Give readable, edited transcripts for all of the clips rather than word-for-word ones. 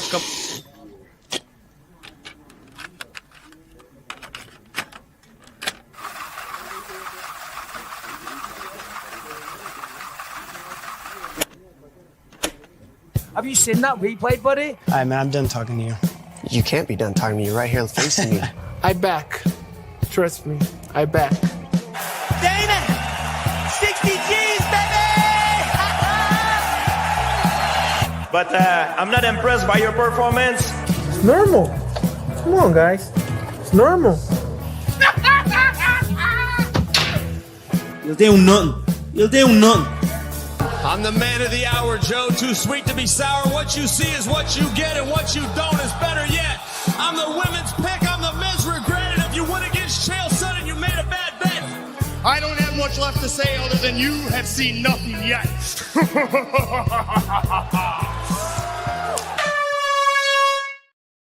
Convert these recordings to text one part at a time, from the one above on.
Come. Have you seen that replay, buddy? All right, man, I'm done talking to you. You can't be done talking to me. You're right here facing me. I back. Trust me, I back. Damon! 60 G's, baby! But I'm not impressed by your performance. It's normal. Come on, guys. It's normal. You'll do nothing. You'll do nothing. I'm the man of the hour, Joe. Too sweet to be sour. What you see is what you get, and what you don't is better yet. I'm the women's pick. I'm the men's regret. And if you win against Chael Sonnen, you made a bad bet. I don't have much left to say other than you have seen nothing yet.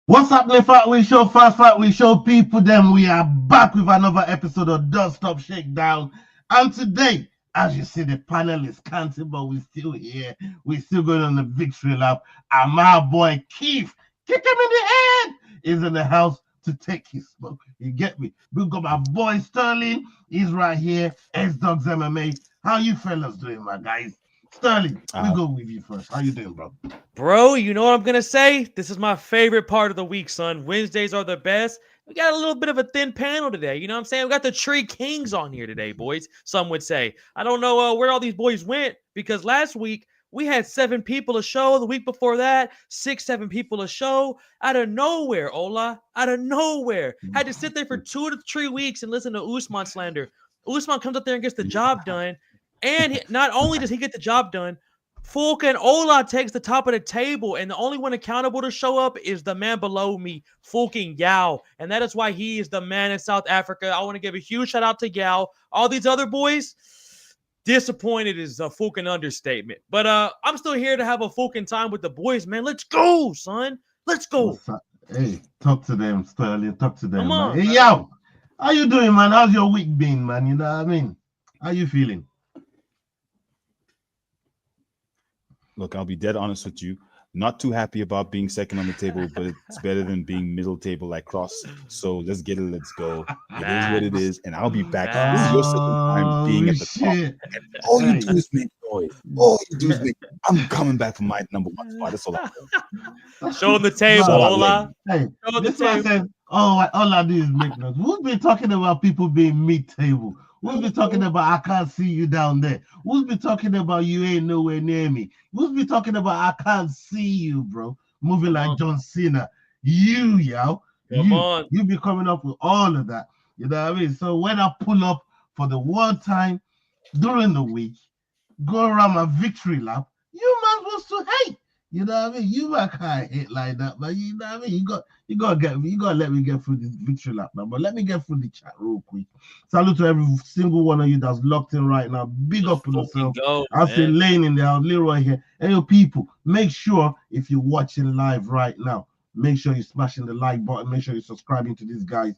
What's happening, Fight Week Show, Fast Fight Week Show people? Then we are back with another episode of Don't Stop Shakedown. And today, as you see, the panel is cancelled, but we're still here. We're still going on the victory lap. And my boy Keith, kick him in the head, is in the house to take his smoke. You get me? We've got my boy Sterling. He's right here. S-Dogs MMA. How you fellas doing, my guys? Sterling, we go with you first. How you doing, bro? Bro, you know what I'm going to say? This is my favorite part of the week, son. Wednesdays are the best. We got a little bit of a thin panel today. You know what I'm saying? We got the Tree Kings on here today, boys. Some would say. I don't know where all these boys went, because last week we had 7 people a show. The week before that, 6, 7 people a show. Out of nowhere, Ola. Out of nowhere. Had to sit there for 2 to 3 weeks and listen to Usman slander. Usman comes up there and gets the job done. And not only does he get the job done, Fulk and Ola takes the top of the table, and the only one accountable to show up is the man below me, Fulking Yao, and that is why he is the man in South Africa. I want to give a huge shout out to Yao. All these other boys, disappointed is a Fulking understatement. But I'm still here to have a Fulking time with the boys, man. Let's go, son. Let's go. Hey, talk to them, Sterling. Talk to them, Come on, man. Hey, Yao, how you doing, man? How's your week been, man? You know what I mean? How you feeling? Look, I'll be dead honest with you. Not too happy about being second on the table, but it's better than being middle table like Cross. So let's get it. Let's go. It is what it is, and I'll be back. This is your second time being at the top. And all you do is make noise. All you do is make. I'm coming back for my number 1 spot. That's all I'm doing. Show them the table, Ola. Hey, Show the this man table. said, all I do is make noise. Who's been talking about people being mid-table? Who's been talking about I can't see you down there? Who's been talking about you ain't nowhere near me? Who's been talking about I can't see you, bro? Moving like John Cena. You, yo. You be coming up with all of that. You know what I mean? So when I pull up for the one time during the week, go around my victory lap, you man supposed to hate. You know what I mean? You can't hate like that, but you know what I mean? You gotta let me get through this victory lap, man. But let me get through the chat real quick. Salute to every single one of you that's locked in right now. Big up on yourself. I see Lane in there, Leroy here. Hey, yo, people, make sure if you're watching live right now, make sure you're smashing the like button. Make sure you're subscribing to these guys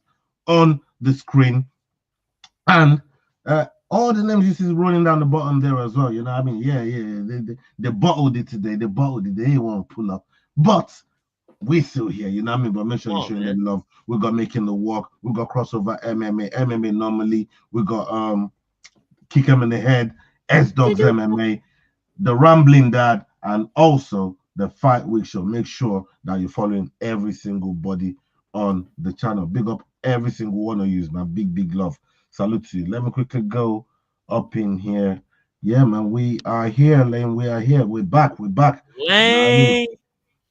on the screen. And all the names you see rolling down the bottom there as well. You know what I mean? Yeah. They bottled it today. They bottled it. They ain't want to pull up. But we're still here. You know what I mean? But make sure you're showing them love. We got Making the Walk. We got Crossover MMA. MMA normally. We got Kick 'em in the Head. S-Dogs MMA. The Rambling Dad. And also the Fight Week Show. Make sure that you're following every single body on the channel. Big up every single one of you, man. Big love. Salute to you. Let me quickly go up in here. Yeah, man, we are here, Lane. We are here. We're back. Lane. You know what I mean?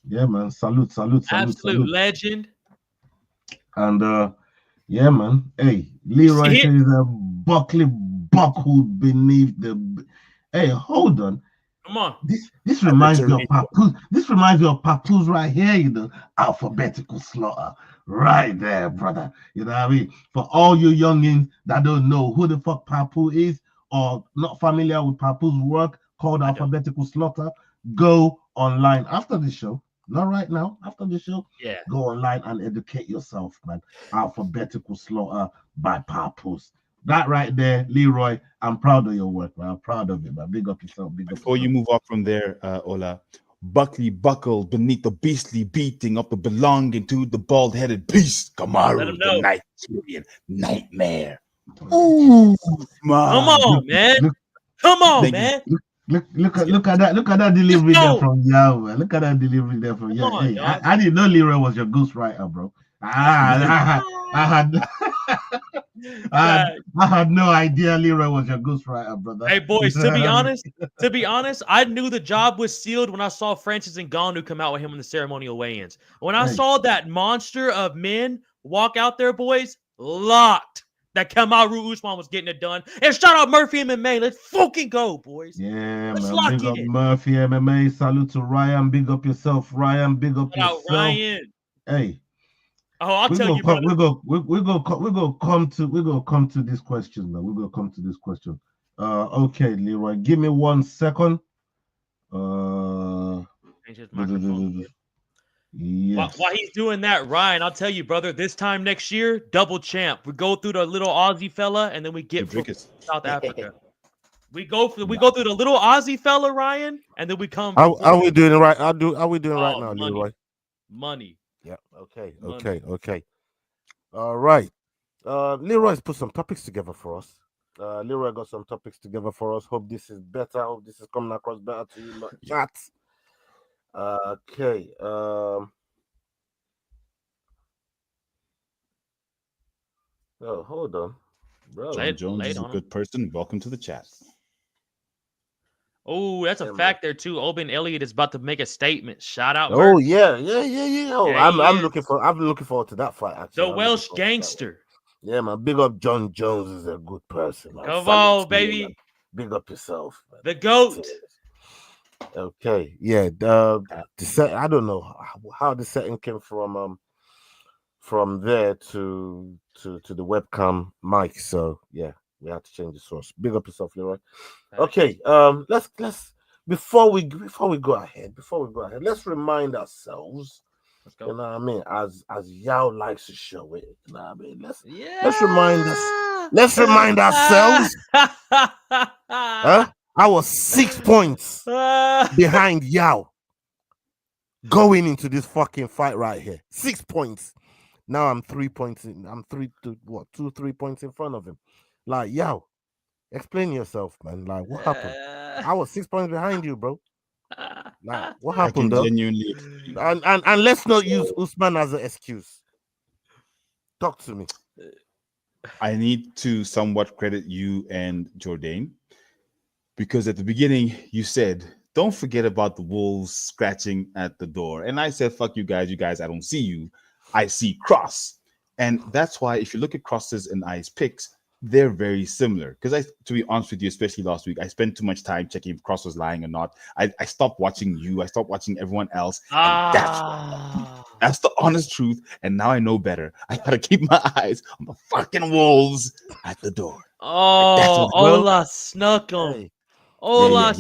Yeah, man. Salute. Absolute legend. And yeah, man. Hey, Leroy is a Buckley buckled beneath the. Hey, hold on. Come on. This reminds me of Papoose. This reminds me of Papoose right here, you know, alphabetical slaughter. Right there, brother. You know what I mean? For all you youngins that don't know who the fuck Papoose is or not familiar with Papoose work called alphabetical slaughter, go online after the show. Not right now. After the show, go online and educate yourself, man. Alphabetical slaughter by Papoose. That right there, Leroy, I'm proud of your work, man. I'm proud of it, man. Big up yourself. Before you move up from there, Ola, Buckley buckled beneath the beastly beating of the belonging to the bald-headed beast, Kamaru, the Nigerian nightmare. Ooh, man. Come on, man. Come on, man. Look at that delivery there from Yao, man. Look at that delivery there from Yao. Hey, I didn't know Leroy was your ghostwriter, bro. I had no idea Leroy was your ghostwriter, brother. Hey, boys, to be honest, I knew the job was sealed when I saw Francis Ngannou come out with him in the ceremonial weigh-ins. When I saw that monster of men walk out there, boys, locked that Kamaru Usman was getting it done. And shout out Murphy MMA. Let's fucking go, boys. Yeah, let's man. Big up Murphy MMA. Salute to Ryan. Big up yourself, Ryan. Big up yourself. Ryan. Hey. Oh, I'll tell you, brother. We're gonna come to this question, man. We're gonna come to this question. Okay, Leroy, give me 1 second. Yes. While he's doing that, Ryan, I'll tell you, brother, this time next year, double champ. We go through the little Aussie fella, and then we get from South Africa. We go through the little Aussie fella, Ryan, and then we come. How are we doing it right? Are we doing right now, money. Leroy? Money. Yeah. Okay. All right. Leroy's put some topics together for us. Leroy got some topics together for us. Hope this is better. Hope this is coming across better to you, not chat. Okay. Oh, hold on, bro. John Jones is a good person. Welcome to the chat. Oh, that's a fact there too. Oban Elliott is about to make a statement. Shout out. Oh, Merc. Yeah. Oh, I'm looking forward to that fight. Actually, the Welsh gangster. Yeah, man. Big up John Jones is a good person. Man. Come on, baby. Man. Big up yourself, man. The GOAT. Okay, yeah. The set. I don't know how the setting came from there to the webcam mic. So yeah, we have to change the source. Big up yourself, Leroy. Okay. Let's before we go ahead, let's remind ourselves. Let's go. You know what I mean? As Yao likes to show it. You know what I mean? Let's remind us. Let's remind ourselves. I was 6 points behind Yao going into this fucking fight right here. 6 points. Now I'm 3 points in. I'm 3 points in front of him. Like, Yao, explain yourself, man. Like, what happened? I was 6 points behind you, bro. Like, what happened, though? Genuinely. And let's not use Usman as an excuse. Talk to me. I need to somewhat credit you and Jourdain, because at the beginning you said, don't forget about the wolves scratching at the door. And I said, fuck you guys, I don't see you. I see Cross. And that's why if you look at Cross's and I's picks, they're very similar. Because to be honest with you, especially last week, I spent too much time checking if Cross was lying or not. I stopped watching you. I stopped watching everyone else. And that's the honest truth. And now I know better. I gotta keep my eyes on the fucking wolves at the door. Oh, Ola snuck him. Ola,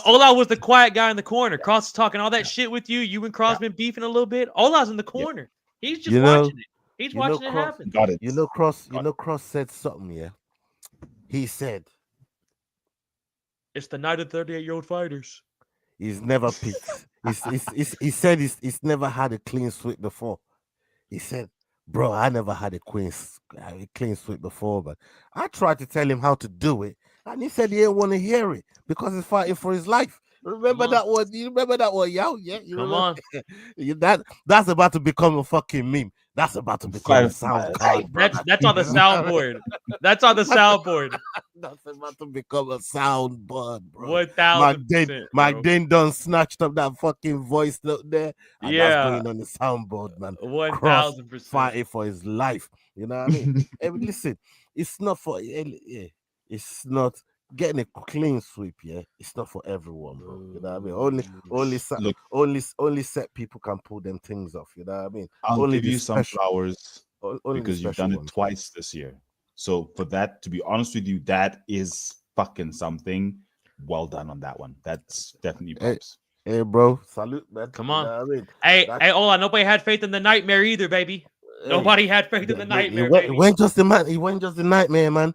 Ola was the quiet guy in the corner. Cross is talking all that shit with you. You and Cross been beefing a little bit. Ola's in the corner. He's just watching it. He's watching it happen. Got it. Cross said something, yeah. He said, it's the night of 38-year-old fighters. He's never picked. He said he's never had a clean sweep before. He said, bro, I never had a clean sweep before, but I tried to tell him how to do it. And he said he didn't want to hear it because he's fighting for his life. Remember that one? You remember that one, Yao? Yeah, Come on. That's about to become a fucking meme. That's about to become a sound card. That's on the soundboard. That's on the soundboard. That's about to become a soundboard, bro. 1000%. Mike Dane done snatched up that fucking voice up there. And that's going on the soundboard, man. 1000%. Fighting for his life. You know what I mean? Hey, listen, it's not for it's not getting a clean sweep, yeah. It's not for everyone, bro. You know what I mean? Only set people can pull them things off. You know what I mean? I'll give you some flowers because you've done it twice this year. So for that, to be honest with you, that is fucking something. Well done on that one. That's definitely props. Hey, bro, salute, man. Come on. You know what I mean? Hey, Ola, nobody had faith in the nightmare either, baby. Nobody had faith in the nightmare. He went just the nightmare, man.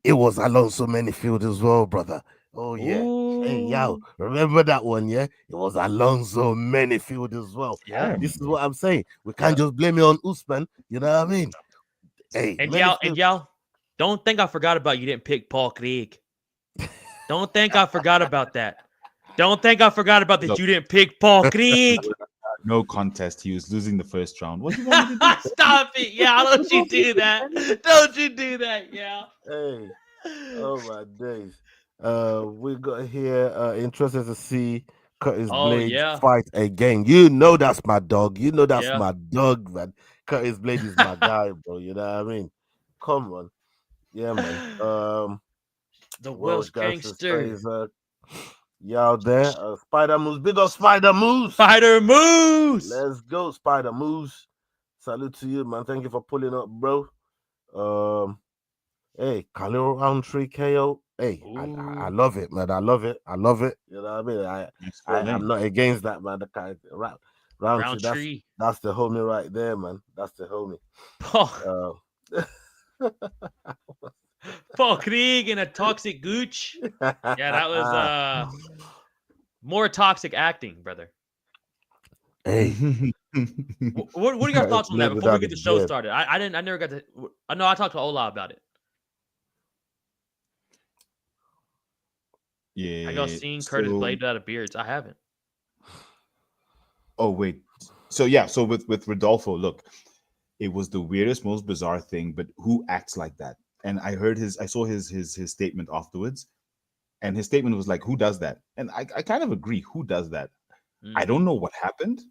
It was Alonso Manyfield as well, brother. Oh yeah. Hey, yo, remember that one, yeah? It was Alonso Manyfield as well. Yeah. This is what I'm saying. We can't just blame it on Usman. You know what I mean? Hey, and y'all, don't think I forgot about you didn't pick Paul Craig. Don't think I forgot about that. Don't think I forgot about that. Look, you didn't pick Paul Craig. No contest. He was losing the first round. What do you want me to do? Stop it. Yeah, don't you do that. Don't you do that, yeah. Hey, oh my days. We got here interested to see Curtis Blades fight again. You know that's my dog. You know that's my dog, man. Curtis Blades is my guy, bro. You know what I mean? Come on. Yeah, man. The Welsh gangster. Y'all there? Spider Moose. Big up Spider Moose. Spider Moose. Let's go, Spider Moose. Salute to you, man. Thank you for pulling up, bro. Hey, Khalil Rountree KO. Hey, I love it, man. I love it. I love it. You know what I mean? I'm not against that, man. The kind of Rountree. That's the homie right there, man. That's the homie. Paul Krieg and a toxic gooch. Yeah, that was more toxic acting, brother. Hey, what are your thoughts on that before we get the show started? I never got to. No, I talked to Ola about it. Yeah, I got seen Curtis Blades out of beards. I haven't. Oh wait, so yeah, so with Rodolfo, look, it was the weirdest, most bizarre thing. But who acts like that? And I saw his statement afterwards, and his statement was like, "Who does that?" And I kind of agree. Who does that? I don't know what happened.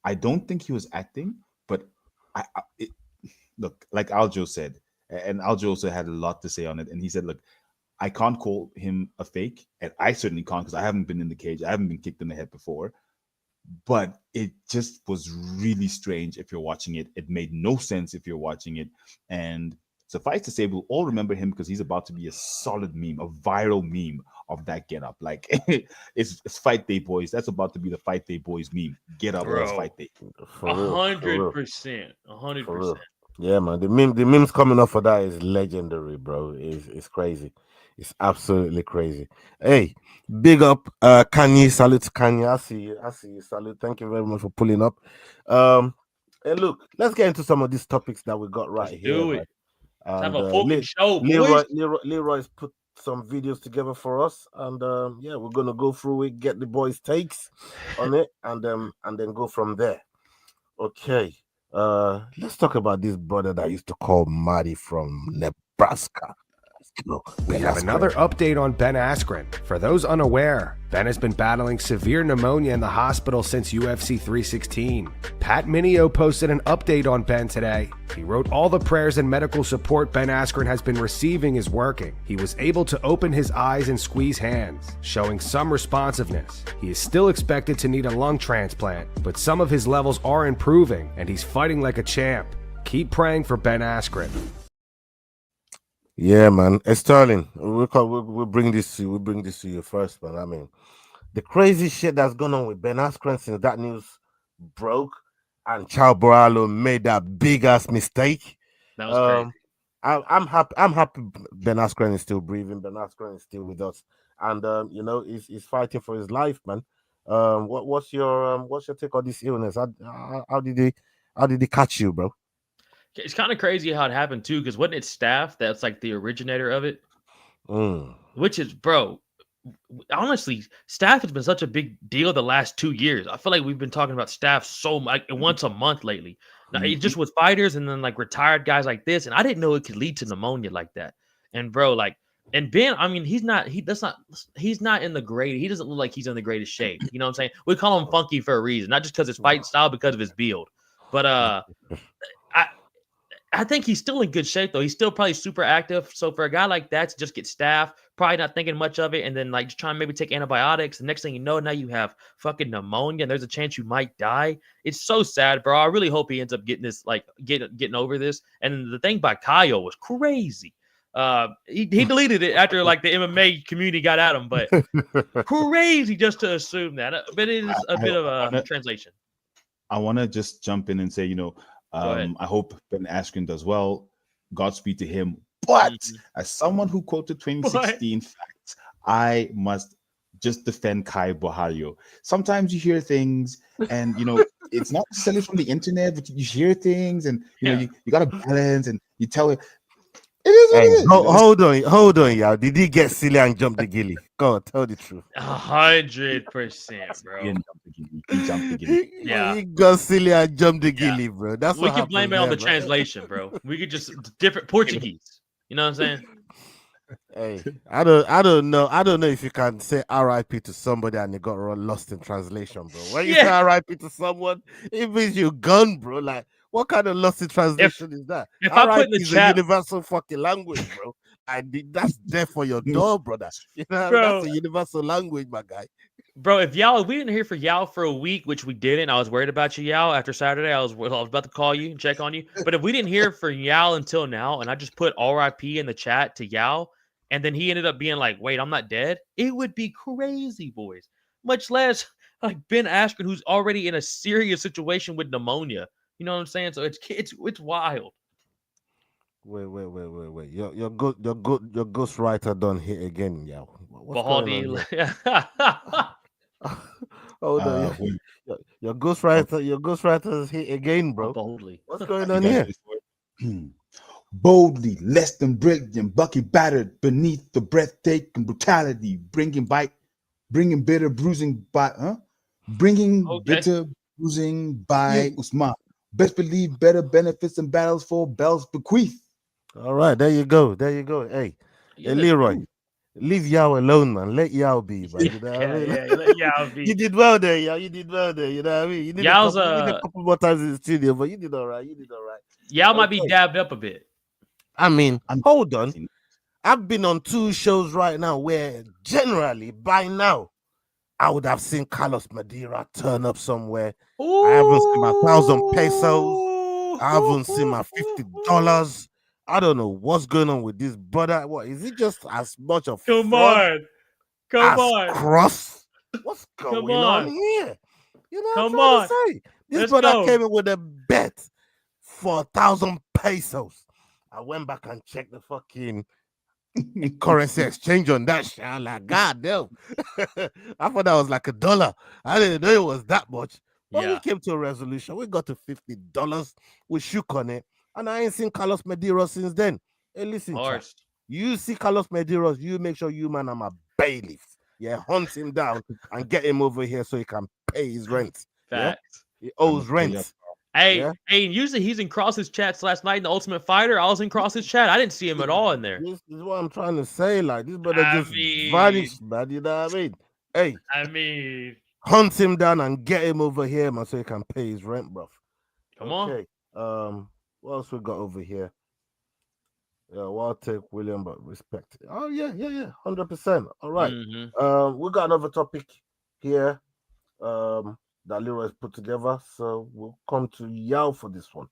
I don't think he was acting, but look, like Aljo said, and Aljo also had a lot to say on it, and he said, "Look, I can't call him a fake, and I certainly can't because I haven't been in the cage. I haven't been kicked in the head before." But it just was really strange if you're watching it. It made no sense if you're watching it. And suffice to say, we'll all remember him because he's about to be a solid meme, a viral meme of that get up. Like, it's Fight Day Boys. That's about to be the Fight Day Boys meme. Get up, it's Fight Day. 100%. 100%. Yeah, man. The memes coming off of that is legendary, bro. It's crazy. It's absolutely crazy. Hey, big up Kanye. Salute to Kanye. I see you. Salute. Thank you very much for pulling up. And look, let's get into some of these topics that we got right here. Do it. And, have a fucking show, boys. Leroy's put some videos together for us, and yeah, we're gonna go through it, get the boys' takes on it, and then go from there. Okay. Let's talk about this brother that used to call Maddie from Nebraska. We have another update on Ben Askren. For those unaware, Ben has been battling severe pneumonia in the hospital since UFC 316. Pat Mineo posted an update on Ben today. He wrote, "All the prayers and medical support Ben Askren has been receiving is working. He was able to open his eyes and squeeze hands, showing some responsiveness. He is still expected to need a lung transplant, but some of his levels are improving, and he's fighting like a champ. Keep praying for Ben Askren." Yeah, man. Hey, Sterling, we'll bring this to you first, man. I mean, the crazy shit that's going on with Ben Askren since that news broke and Charles Borrallo made that big ass mistake. That was crazy. I'm happy Ben Askren is still breathing. Ben Askren is still with us, and you know, he's fighting for his life, man. What's your take on this illness? How did he catch you, bro? It's kind of crazy how it happened too, because wasn't it Staff that's like the originator of it? Which is, bro, honestly, Staff has been such a big deal the last 2 years. I feel like we've been talking about Staff so much, like once a month lately. Now, it's just with fighters and then like retired guys like this, and I didn't know it could lead to pneumonia like that. And bro, like, and Ben, I mean, he's not in the great. He doesn't look like he's in the greatest shape. You know what I'm saying? We call him funky for a reason, not just because his fight style, because of his build. But I think he's still in good shape, though. He's still probably super active. So for a guy like that to just get Staff, probably not thinking much of it, and then like just trying to maybe take antibiotics, the next thing you know, now you have fucking pneumonia, and there's a chance you might die. It's so sad, bro. I really hope he ends up getting this, like getting over this. And the thing by Kyle was crazy. He deleted it after like the MMA community got at him, but crazy just to assume that. But it is a bit of a translation. I want to just jump in and say, you know, I hope Ben Askren does well. Godspeed to him. But as someone who quoted 2016 facts, I must just defend Kai Bohario. Sometimes you hear things, and you know it's not necessarily from the internet, but you hear things, and you know you got to balance, and you tell it. It is what it is. Hold on, y'all. Did he get silly and jump the gilly? Go on, tell the truth. 100%, bro. He jumped the gilly. He got silly and jumped the gilly, bro. That's we can blame it on the translation, bro. We could just different Portuguese. You know what I'm saying? Hey, I don't know if you can say RIP to somebody and they got lost in translation, bro. When you say RIP to someone, it means you're gone, bro. Like, what kind of lost in translation is that? If I put in the chat, a universal fucking language, bro. And that's there for your door, brother. You know, bro, that's a universal language, my guy. Bro, if we didn't hear from Yao for a week, which we didn't, I was worried about you, Yao. After Saturday, I was about to call you and check on you. But if we didn't hear from Yao until now, and I just put RIP in the chat to Yao, and then he ended up being like, wait, I'm not dead, it would be crazy, boys. Much less like Ben Askren, who's already in a serious situation with pneumonia. You know what I'm saying? So it's wild. Wait. Your ghostwriter done hit again, Yao. What's going on? Hold on. Your ghostwriter's hit again, bro. Boldly. What's going on here? Boldly, less than brilliant, Bucky battered beneath the breathtaking brutality, bringing bitter bruising by Usman. Best believe better benefits and battles for bells bequeath. All right, there you go. Hey, Leroy, leave Yao alone, man. Let Yao be, man. You know what I mean? Let Yao be. You did well there, Yao. You did well there. You know what I mean? You did a couple more times in the studio, but you did all right. Yao might be dabbed up a bit. I mean, hold on. I've been on 2 shows right now where generally by now I would have seen Carlos Madeira turn up somewhere. Ooh. I haven't seen my 1,000 pesos. I haven't seen my $50. I don't know what's going on with this brother. What is it? Just as much of come on, cross? What's going on here? You know what I'm trying to say? This Let's brother go. came in with a bet for 1,000 pesos. I went back and checked the fucking currency exchange on that shit. I'm like, God damn. I thought that was like $1. I didn't know it was that much. But we came to a resolution. We got to $50. We shook on it. And I ain't seen Carlos Medeiros since then. Hey, listen, chat, you see Carlos Medeiros, you make sure you man are my bailiffs. Yeah, hunt him down and get him over here so he can pay his rent. Facts. Yeah? He owes rent. Hey, usually he's in Cross's chats last night in the Ultimate Fighter. I was in Cross's chat. I didn't see him at all in there. This is what I'm trying to say. Like, this brother vanished, man. You know what I mean? Hey. Hunt him down and get him over here, man, so he can pay his rent, bro. Come on. What else we got over here? Yeah, well, take William, but respect. Oh, yeah. 100%. All right. We got another topic here. That Leroy's put together, so we'll come to Yao for this one.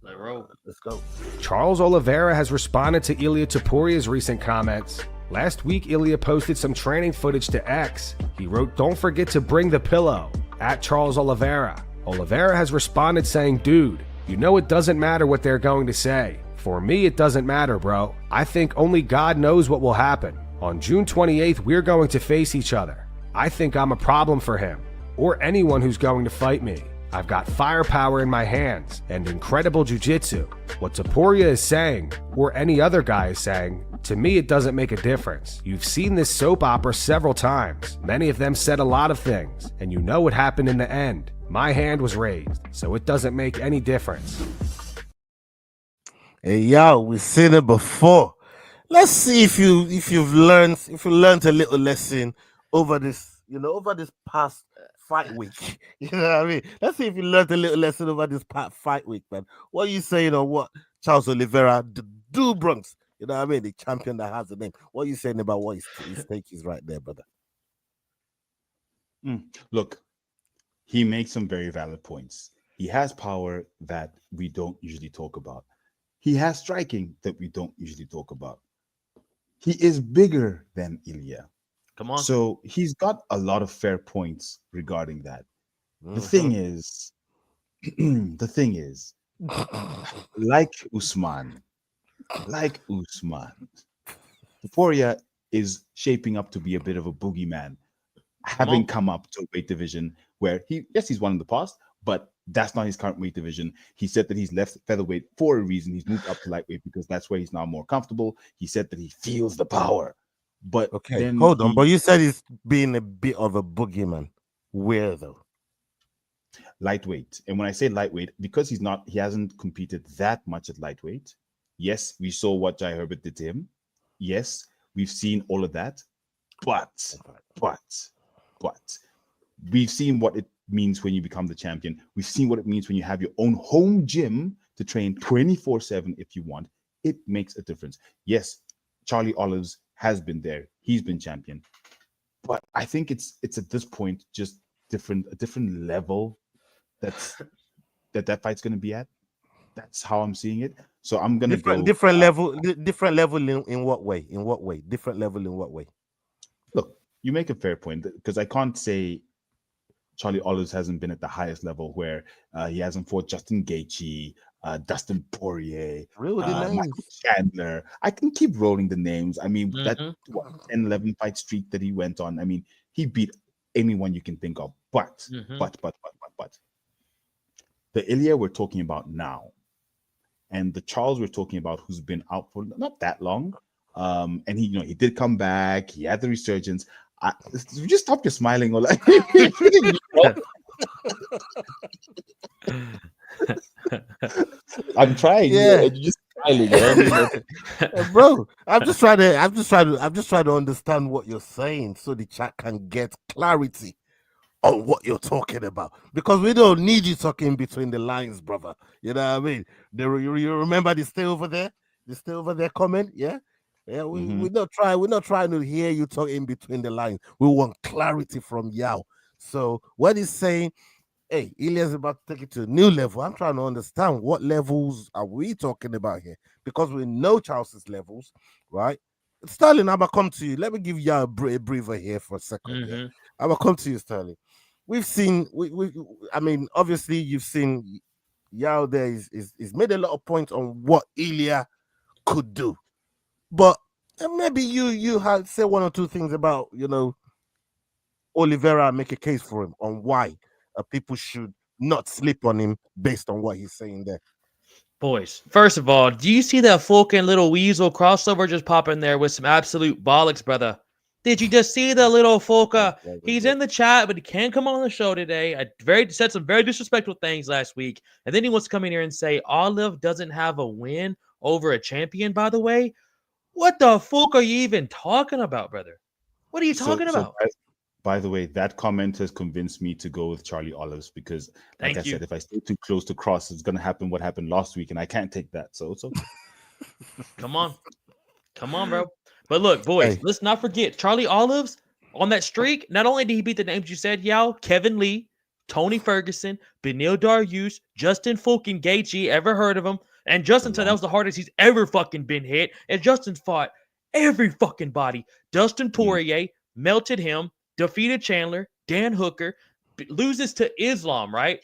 Let's go. Charles Oliveira has responded to Ilia Topuria's recent comments. Last week, Ilia posted some training footage to X. He wrote, "Don't forget to bring the pillow," at Charles Oliveira. Oliveira has responded saying, "Dude, you know it doesn't matter what they're going to say. For me, it doesn't matter, bro. I think only God knows what will happen. On June 28th, we're going to face each other. I think I'm a problem for him, or anyone who's going to fight me. I've got firepower in my hands and incredible jiu-jitsu. What Topuria is saying, or any other guy is saying, to me it doesn't make a difference. You've seen this soap opera several times. Many of them said a lot of things, and you know what happened in the end. My hand was raised, so it doesn't make any difference." Hey, Yao, we've seen it before. Let's see if you've learned a little lesson over this past fight week. You know what I mean? Let's see if you learned a little lesson over this past fight week, man. What are you saying on what Charles Oliveira, the do Bronx, you know what I mean? The champion that has the name. What are you saying about what his take is right there, brother? Look, he makes some very valid points. He has power that we don't usually talk about. He has striking that we don't usually talk about. He is bigger than Ilia. Come on. So he's got a lot of fair points regarding that. The thing is, like Usman, Topuria is shaping up to be a bit of a boogeyman having come up to a weight division where he's won in the past, but that's not his current weight division. He said that he's left featherweight for a reason. He's moved up to lightweight because that's where he's now more comfortable. He said that he feels the power. But then hold on. But you said he's being a bit of a boogeyman. Where though? Lightweight. And when I say lightweight, because he hasn't competed that much at lightweight. Yes, we saw what Jai Herbert did to him. Yes, we've seen all of that. But we've seen what it means when you become the champion. We've seen what it means when you have your own home gym to train 24/7 if you want. It makes a difference. Yes, Charlie Olives has been there. He's been champion. But I think it's at this point just a different level that fight's going to be at. That's how I'm seeing it. So I'm going to go different level in what way? In what way? Different level in what way? Look, you make a fair point because I can't say Charlie Olives hasn't been at the highest level where he hasn't fought Justin Gaethje, Dustin Poirier, Michael Chandler. I can keep rolling the names. I mean, that 10-11 fight streak that he went on. I mean, he beat anyone you can think of. But the Ilia we're talking about now, and the Charles we're talking about, who's been out for not that long, and he did come back. He had the resurgence. Just stop your smiling, or like. I'm trying. Yeah, you're just smiling, bro. I'm just trying to understand what you're saying so the chat can get clarity on what you're talking about, because we don't need you talking between the lines, brother. You know what I mean? You remember the stay over there comment? Yeah. We're not trying to hear you talking between the lines. We want clarity from Yao. So what he's saying, hey, Ilia's about to take it to a new level. I'm trying to understand what levels are we talking about here, because we know Charles's levels, right? Sterling, I'm gonna come to you. Let me give Yao a breather here for a second. Yeah? I'm gonna come to you, Sterling. We've seen, I mean, obviously you've seen Yao there is made a lot of points on what Ilia could do, but maybe you had say one or two things about Oliveira, make a case for him on why people should not sleep on him based on what he's saying there. Boys, first of all, do you see that fucking little weasel crossover just popping there with some absolute bollocks, brother? Did you just see the little Folka? He's in the chat, but he can't come on the show today. I said some very disrespectful things last week, and then he wants to come in here and say Olive doesn't have a win over a champion, by the way. What the fuck are you even talking about, brother? What are you talking about? By the way, that comment has convinced me to go with Charlie Olives because, like I said, if I stay too close to Cross, it's going to happen what happened last week, and I can't take that. So it's okay. Come on, bro. But look, boys, let's not forget Charlie Olives on that streak. Not only did he beat the names you said, Yao, Kevin Lee, Tony Ferguson, Beneil Dariush, Justin fucking Gaethje, ever heard of him? And Justin said that was the hardest he's ever fucking been hit. And Justin fought every fucking body. Dustin Poirier melted him, defeated Chandler, Dan Hooker, loses to Islam, right?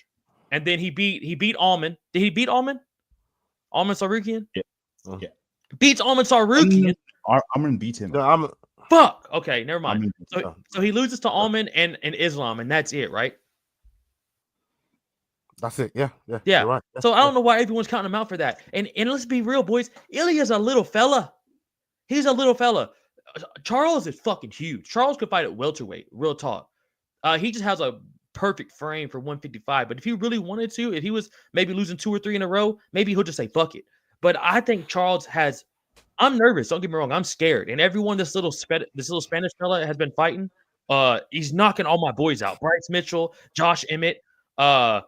And then he beat Alman. Did he beat Alman? Alman Sarukian? Yeah. Beats Alman Sarukian. Alman beat him. No, Fuck. Okay, never mind. So he loses to Alman and Islam, and that's it, right? That's it. Yeah. Right. So I don't know why everyone's counting him out for that. And let's be real, boys. Ilia's a little fella. He's a little fella. Charles is fucking huge. Charles could fight at welterweight. Real talk. He just has a perfect frame for 155. But if he really wanted to, if he was maybe losing 2 or 3 in a row, maybe he'll just say fuck it. But I think Charles has. I'm nervous. Don't get me wrong. I'm scared. And everyone, this little Spanish fella has been fighting. He's knocking all my boys out. Bryce Mitchell, Josh Emmett, Volkanovski,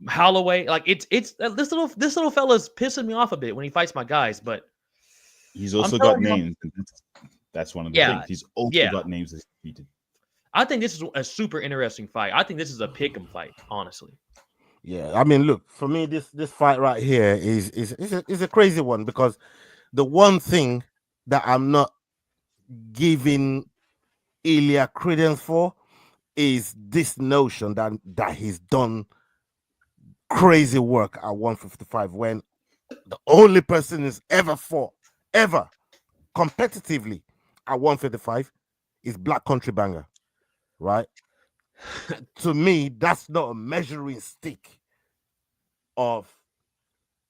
Holloway. Like it's this little fella's pissing me off a bit when he fights my guys. But he's also got names. That's one of the things. He's also got names that he's beaten. I think this is a super interesting fight. I think this is a pick'em fight, honestly. Yeah, I mean, look, for me, this fight right here is a crazy one, because the one thing that I'm not giving Ilia credence for is this notion that he's done crazy work at 155 when the only person he's ever fought, ever competitively at 155 is Black Country Banger, right? To me, that's not a measuring stick of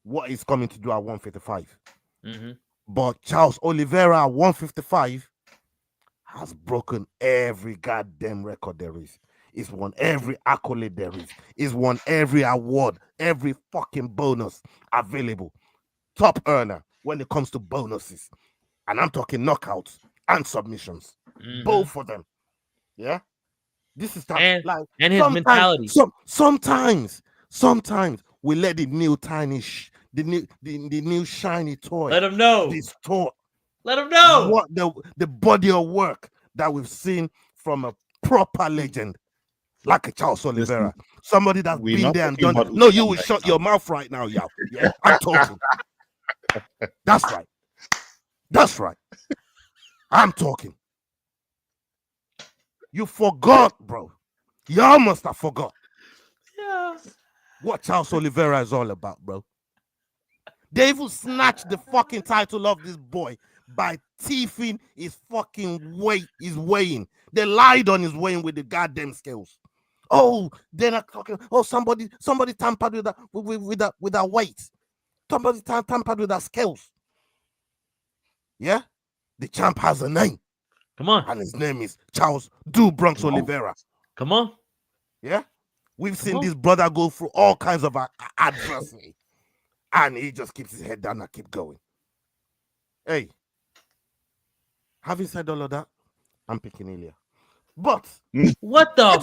what he's coming to do at 155. But Charles Oliveira at 155 has broken every goddamn record there is. He's won every accolade there is. He's won every award, every fucking bonus available. Top earner when it comes to bonuses. And I'm talking knockouts and submissions. Both of them. Yeah? This is and his mentality. Sometimes we let the new tiny the new shiny toy. Let him know. Distort. Let him know what the body of work that we've seen from a proper legend like a Charles Oliveira. Somebody that's been there and done it. No, you will shut your mouth right now, y'all. Yeah, I'm talking. That's right. That's right. I'm talking. You forgot, bro. Y'all must have forgot. Yeah. What Charles Oliveira is all about, bro. They even snatched the fucking title of this boy by thieving his fucking weight, his weighing. They lied on his weighing with the goddamn scales. Oh, they're not talking. Oh, somebody tampered with that weight. Somebody tampered with that scales. Yeah, the champ has a name. Come on, and his name is Charles Bronx Oliveira. Come on. Yeah, we've seen this brother go through all kinds of adversity, and he just keeps his head down and keep going. Hey, having said all of that, I'm picking Ilia. But what the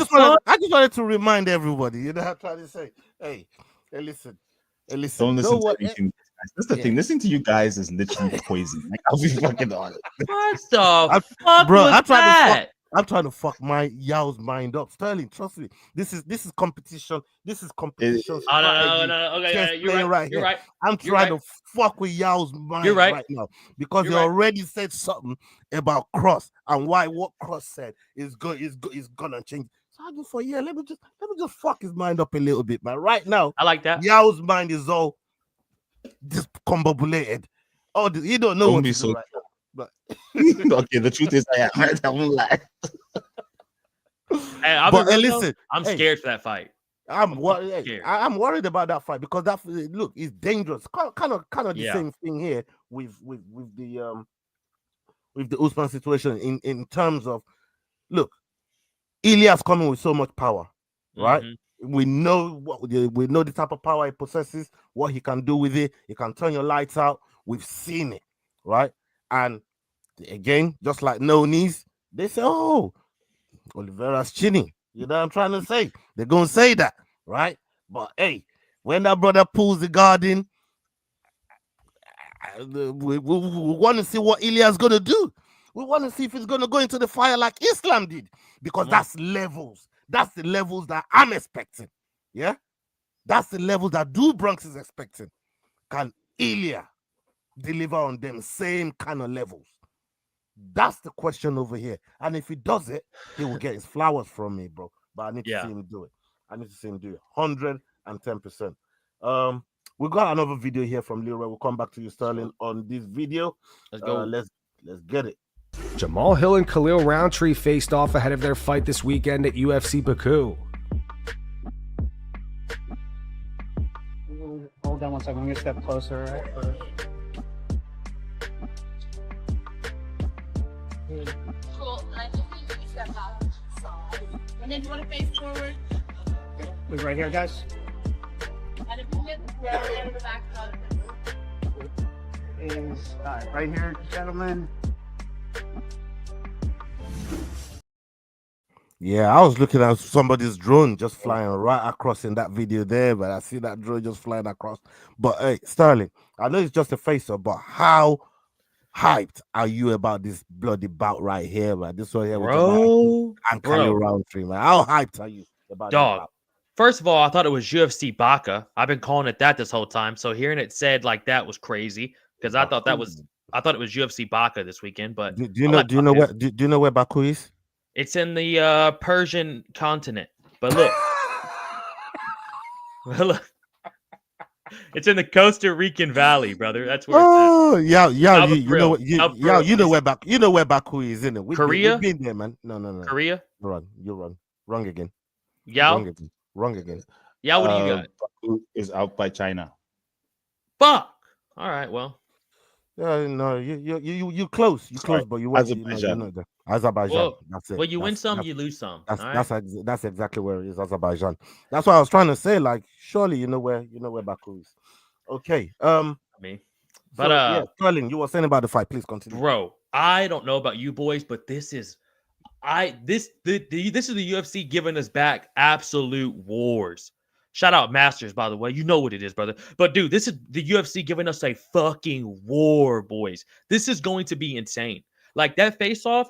I just wanted to remind everybody, you know what I'm trying to say? Hey, listen. Don't listen to anything. That's the thing. Listening to you guys is literally poison. Like, I'll be fucking honest. What the fuck, bro? I'm trying to fuck my Yao's mind up. Sterling, trust me. This is competition. This is competition. No. Okay, you're right. You're right. I'm trying to fuck with Yao's mind right now because he already said something about Cross and what Cross said is gonna change. So I go for let me just fuck his mind up a little bit, man. Right now, I like that. Yao's mind is all discombobulated. Oh, he don't know what to do right now. But okay, the truth is I won't lie. Hey, listen, I'm scared for that fight. I'm worried about that fight because look, it's dangerous. Kind of the same thing here with the Usman situation in terms of look, Ilia's coming with so much power, right? We know the type of power he possesses, what he can do with it. He can turn your lights out. We've seen it, right? And again, just like no knees, they say, "Oh, Oliveira's chinning." You know what I'm trying to say? They're gonna say that, right? But hey, when that brother pulls the guard we want to see what Ilia's gonna do. We want to see if he's gonna go into the fire like Islam did, because that's levels. That's the levels that I'm expecting. Yeah, that's the levels that Bronx is expecting. Can Ilia deliver on them same kind of levels? That's the question over here. And if he does it, he will get his flowers from me, bro. But I need to see him do it. 110%. We got another video here from Leroy. We'll come back to you, Sterling, on this video. Let's go. Let's get it. Jamahal Hill and Khalil Rountree faced off ahead of their fight this weekend at UFC Baku. Hold on one second. I'm going to step closer right first. Cool. And I just need you to step out. And then you want to face forward. We right here, guys. And if you get the throw in the back of is right here, gentlemen. Yeah, I was looking at somebody's drone just flying right across in that video there, but I see that drone just flying across. But hey, Sterling, I know it's just a face-off, but how hyped are you about this bloody bout right here, man? This one here with Jamahal and Khalil Rountree, man. How hyped are you about this bout? First of all, I thought it was UFC Baka. I've been calling it that this whole time. So hearing it said like that was crazy because I thought it was UFC Baka this weekend. But do you know where Baku is? It's in the Persian continent. But look, It's in the Costa Rican Valley, brother. That's where Oh, it's yeah, at. you know what, you know where Baku is, isn't it? We've been there, man. No. Korea? You wrong again. Yao? Wrong again. Yao, what do you got? Baku is out by China. Fuck. All right, well. Yeah, no, you close. You close, but you went. Azerbaijan. Azerbaijan. Well, That's it. well, you win some, you lose some. That's exactly where it is, Azerbaijan. That's what I was trying to say. Like, surely you know where Baku is. Okay. Yeah, Sterling, you were saying about the fight. Please continue. Bro, I don't know about you boys, but this is this is the UFC giving us back absolute wars. Shout out Masters, by the way. You know what it is, brother. But dude, this is the UFC giving us a fucking war, boys. This is going to be insane. Like that face-off,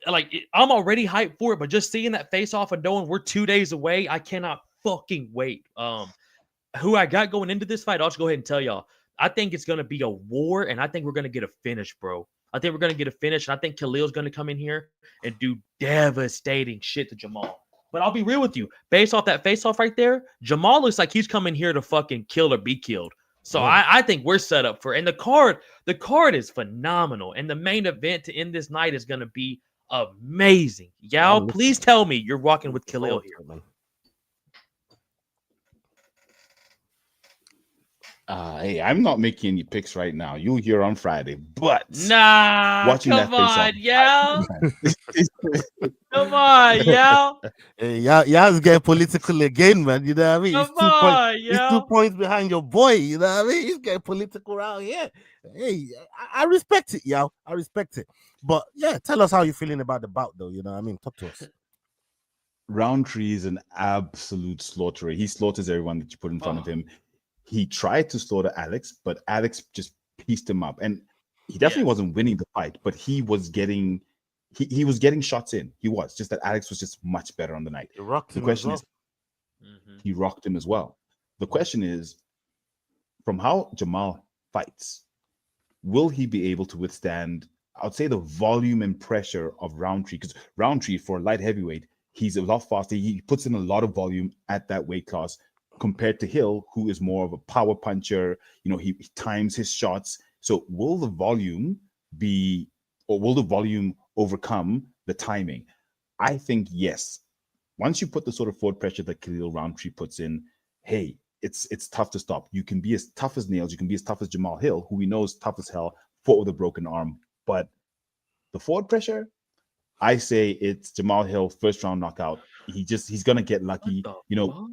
I'm already hyped for it, but just seeing that face-off and knowing we're 2 days away, I cannot fucking wait. Who I got going into this fight, I'll just go ahead and tell y'all. I think it's going to be a war, and I think we're going to get a finish, bro. I think we're going to get a finish, and I think Khalil's going to come in here and do devastating shit to Jamahal. But I'll be real with you. Based off that face-off right there, Jamahal looks like he's coming here to fucking kill or be killed. So I think we're set up for it. And the card is phenomenal. And the main event to end this night is going to be amazing. Yao, please tell me you're walking with Khalil here, man. Hey, I'm not making any picks right now. You'll hear on Friday, but watching come on, Yao. Come on, Yao. Hey, Yao's getting political again, man. You know what I mean? He's 2 points behind your boy. You know what I mean? He's getting political around here. Hey, I respect it, Yao. I respect it. But yeah, tell us how you're feeling about the bout, though. You know what I mean? Talk to us. Rountree is an absolute slaughterer. He slaughters everyone that you put in front of him. He tried to slaughter Alex, but Alex just pieced him up. And he definitely wasn't winning the fight, but he was getting shots in. He was just that Alex was just much better on the night. The question is, he rocked him as well. The question is, from how Jamahal fights, will he be able to withstand, I would say, the volume and pressure of Rountree? Because Rountree, for a light heavyweight, he's a lot faster. He puts in a lot of volume at that weight class, compared to Hill, who is more of a power puncher. You know, he times his shots. So will the volume overcome the timing? I think yes. Once you put the sort of forward pressure that Khalil Rountree puts in, hey, it's tough to stop. You can be as tough as nails. You can be as tough as Jamahal Hill, who we know is tough as hell, fought with a broken arm. But the forward pressure, I say it's Jamahal Hill, first round knockout. He's gonna get lucky. You know,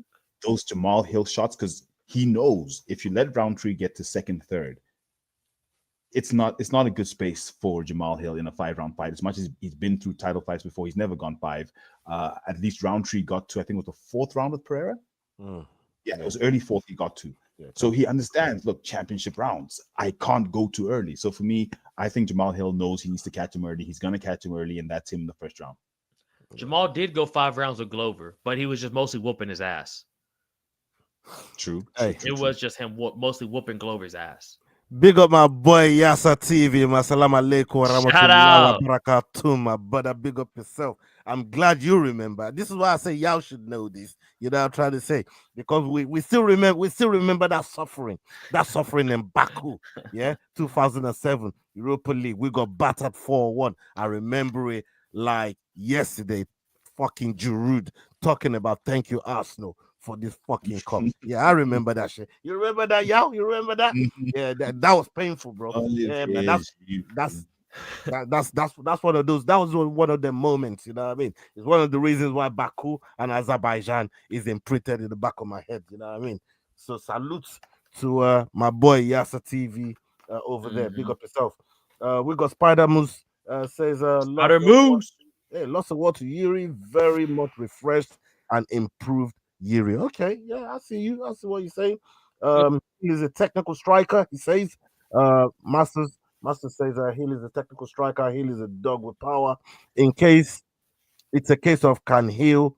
those Jamahal Hill shots, because he knows if you let Rountree get to second, third, it's not a good space for Jamahal Hill in a 5-round fight. As much as he's been through title fights before, he's never gone 5. At least Rountree got to, I think it was the 4th round with Pereira. Yeah, it was early 4th he got to. So he understands, look, championship rounds, I can't go too early. So for me, I think Jamahal Hill knows he needs to catch him early. He's going to catch him early, and that's him in the first round. Jamahal did go 5 rounds with Glover, but he was just mostly whooping his ass. True. It was just him mostly whooping Glover's ass. Big up my boy Yasa TV. Assalamu alaikum wa rahmatullahi wa barakatuh, my brother. Big up yourself. I'm glad you remember. This is why I say y'all should know this. You know what I'm trying to say? Because we still remember that suffering in Baku. Yeah, 2007 Europa League. We got battered 4-1. I remember it like yesterday. Fucking Giroud talking about thank you, Arsenal, for this fucking cup. Yeah, I remember that shit. You remember that, Yao? You remember that? Yeah, that was painful, bro. Yeah, man, that's one of those. That was one of the moments. You know what I mean? It's one of the reasons why Baku and Azerbaijan is imprinted in the back of my head. You know what I mean? So salutes to my boy Yasa TV over there. Big up yourself. We got Spider Moose says Spider Moose. Hey, lots of water, Yuri. Very much refreshed and improved. Yuri. Okay, yeah, I see you. I see what you're saying. He is a technical striker. He says, Master says Hill is a technical striker. Hill is a dog with power. In case it's a case of can Hill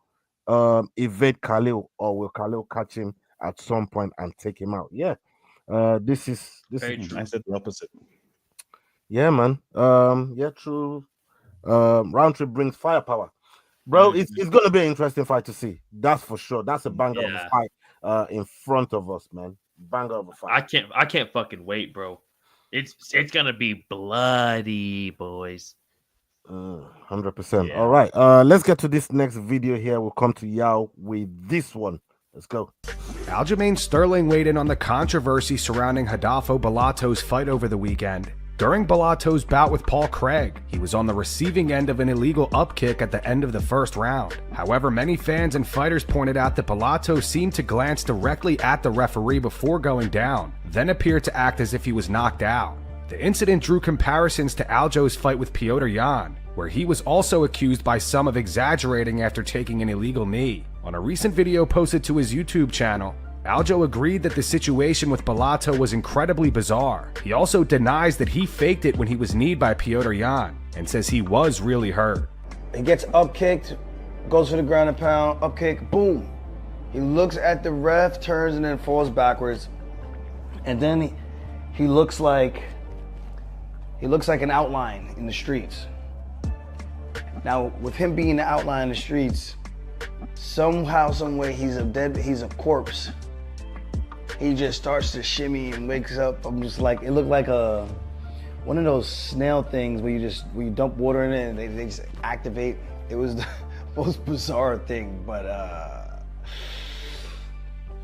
evade Khalil, or will Khalil catch him at some point and take him out? Yeah. This is I said the opposite. Yeah, man. Yeah, true. Rountree brings firepower. Bro, it's going to be an interesting fight to see. That's for sure. That's a banger of a fight in front of us, man. Banger of a fight. I can't fucking wait, bro. It's gonna be bloody, boys. 100%. Yeah. All right. Let's get to this next video here. We'll come to Yao with this one. Let's go. Aljamain Sterling weighed in on the controversy surrounding Rodolfo Bellato's fight over the weekend. During Bellato's bout with Paul Craig, he was on the receiving end of an illegal upkick at the end of the first round. However, many fans and fighters pointed out that Bellato seemed to glance directly at the referee before going down, then appeared to act as if he was knocked out. The incident drew comparisons to Aljo's fight with Piotr Jan, where he was also accused by some of exaggerating after taking an illegal knee. On a recent video posted to his YouTube channel, Aljo agreed that the situation with Bellato was incredibly bizarre. He also denies that he faked it when he was kneed by Piotr Jan, and says he was really hurt. He gets up kicked, goes for the ground and pound, up kick, boom. He looks at the ref, turns, and then falls backwards. And then he looks like an outline in the streets. Now, with him being the outline in the streets, somehow, some way, he's a corpse. He just starts to shimmy and wakes up. I'm just like, it looked like one of those snail things where you dump water in it and they just activate. It was the most bizarre thing, but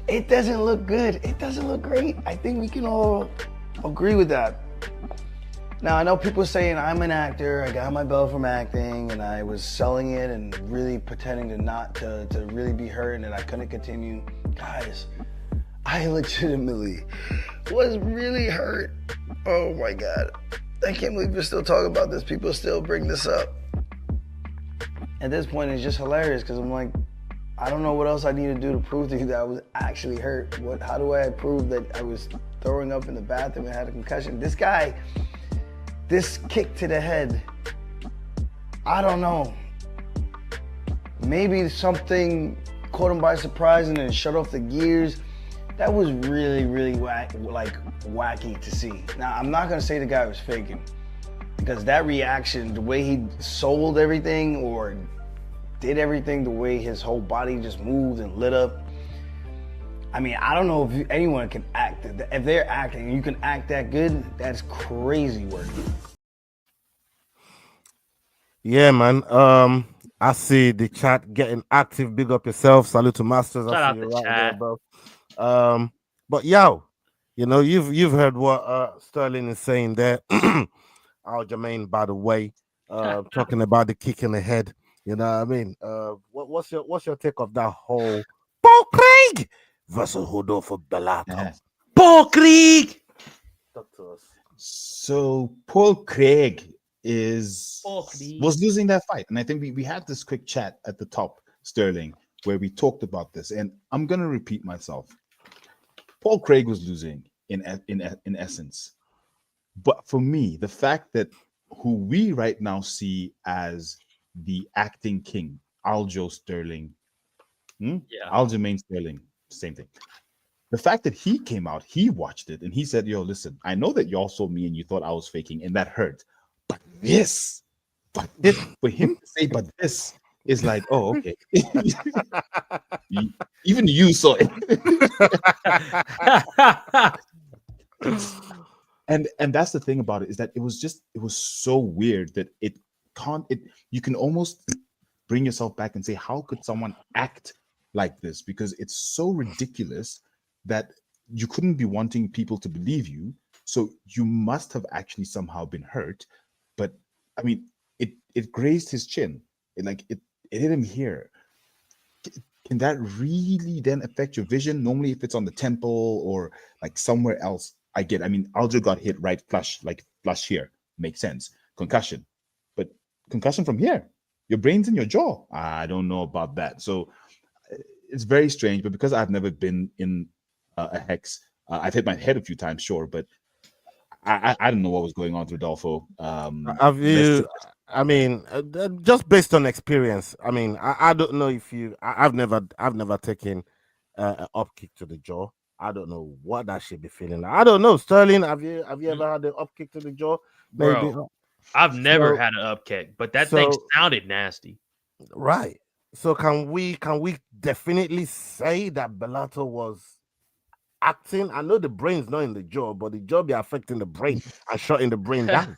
it doesn't look good. It doesn't look great. I think we can all agree with that. Now, I know people saying I'm an actor, I got my belt from acting, and I was selling it and really pretending to really be hurt and that I couldn't continue. Guys, I legitimately was really hurt. Oh my God. I can't believe we're still talking about this. People still bring this up. At this point, it's just hilarious because I'm like, I don't know what else I need to do to prove to you that I was actually hurt. How do I prove that I was throwing up in the bathroom and had a concussion? This guy, this kick to the head, I don't know. Maybe something caught him by surprise and then shut off the gears. That was really, really wacky to see. Now, I'm not gonna say the guy was faking, because that reaction, the way he sold everything or did everything, the way his whole body just moved and lit up. I mean, I don't know if anyone can act. If they're acting and you can act that good, that's crazy work. Yeah, man. I see the chat getting active. Big up yourself. Salute to Masters. Shout I out see the you right chat. there, bro. But yo, you know, you've heard what Sterling is saying there. Aljamain, by the way, talking about the kick in the head. You know what I mean? What's your take of that whole Paul Craig versus Rodolfo Bellato? Paul Craig. Talk to us. So Paul Craig was Craig. losing that fight, and I think we had this quick chat at the top, Sterling, where we talked about this, and I'm gonna repeat myself. Paul Craig was losing in essence, but for me, the fact that who we right now see as the acting king, Aljo Sterling, Aljamain Sterling, same thing. The fact that he came out, he watched it, and he said, "Yo, listen, I know that y'all saw me and you thought I was faking, and that hurt, but this, for him to say, but this." Is like, oh, okay. Even you saw it. and that's the thing about it, is that it was so weird that you can almost bring yourself back and say, how could someone act like this? Because it's so ridiculous that you couldn't be wanting people to believe you. So you must have actually somehow been hurt. But I mean, it grazed his chin. It hit him here. Can that really then affect your vision? Normally, if it's on the temple or like somewhere else, I get. I mean, Aljo got hit right flush here. Makes sense. Concussion. But concussion from here. Your brain's in your jaw. I don't know about that. So it's very strange. But because I've never been in a hex, I've hit my head a few times, sure. But I don't know what was going on with Rodolfo. Have you? I mean, just based on experience. I mean, I don't know if you. I've never taken an up kick to the jaw. I don't know what that should be feeling like. I don't know, Sterling. Have you ever had an up kick to the jaw? Maybe. Bro, I've never had an up kick, but that thing sounded nasty. Right. So can we definitely say that Bellato was acting. I know the brain's not in the jaw, but the jaw be affecting the brain and shutting the brain down.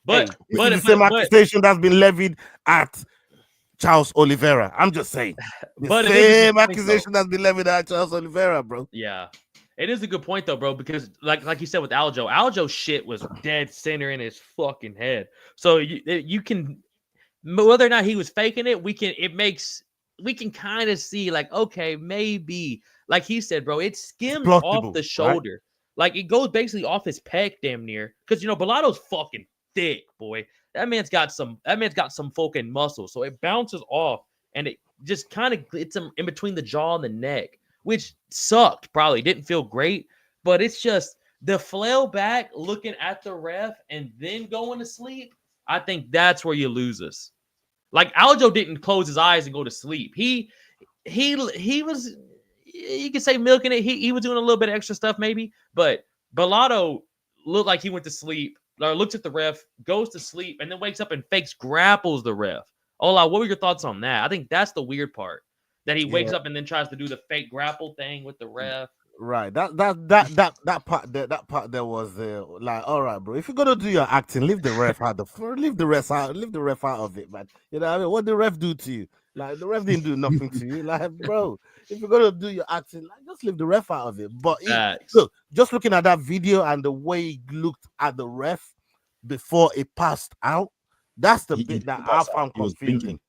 But this is the same accusation that's been levied at Charles Oliveira. I'm just saying. The same accusation that's been levied at Charles Oliveira, bro. Yeah. It is a good point though, bro, because like you said with Aljo's shit was dead center in his fucking head. So you can, whether or not he was faking it, we can kind of see like, okay, maybe like he said, bro, it skims off the shoulder. Right? Like it goes basically off his pec damn near. Because Bellato's fucking thick, boy. That man's got some fucking muscle. So it bounces off and it just kind of it's in between the jaw and the neck, which sucked, probably didn't feel great, but it's just the flail back looking at the ref and then going to sleep. I think that's where you lose us. Like Aljo didn't close his eyes and go to sleep. He was, you could say, milking it. He was doing a little bit of extra stuff maybe, but Bellato looked like he went to sleep, or looks at the ref, goes to sleep, and then wakes up and fakes grapples the ref. Ola, what were your thoughts on that? I think that's the weird part. That he wakes up and then tries to do the fake grapple thing with the ref. Right. That part there was like, all right, bro. If you're gonna do your acting, leave the ref out leave the ref out of it, man. You know what I mean? What did the ref do to you? Like the ref didn't do nothing to you. Like, bro, if you're gonna do your acting, like just leave the ref out of it. But look, just looking at that video and the way he looked at the ref before it passed out, that's the bit that I found confusing.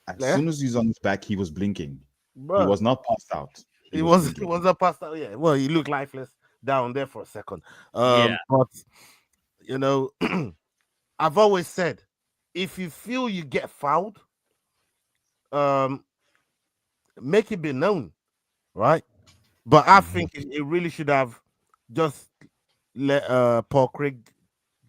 As soon as he's on his back, he was blinking. Bro. He was not passed out. He was not passed out. Yeah. Well, he looked lifeless down there for a second. But I've always said, if you feel you get fouled, make it be known, right? But I think it really should have just let Paul Craig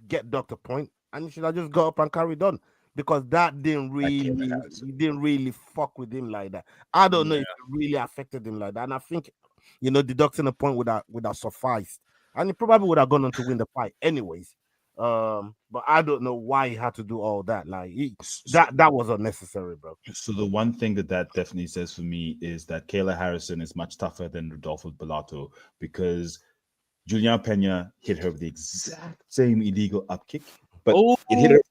get Dr. Point, and he should have just got up and carried on. Because that didn't really fuck with him like that. I don't know if it really affected him like that. And I think, deducting a point would have sufficed. And he probably would have gone on to win the fight anyways. But I don't know why he had to do all that. Like that was unnecessary, bro. So the one thing that definitely says for me is that Kayla Harrison is much tougher than Rodolfo Bellato, because Juliana Pena hit her with the exact same illegal up kick, but it hit her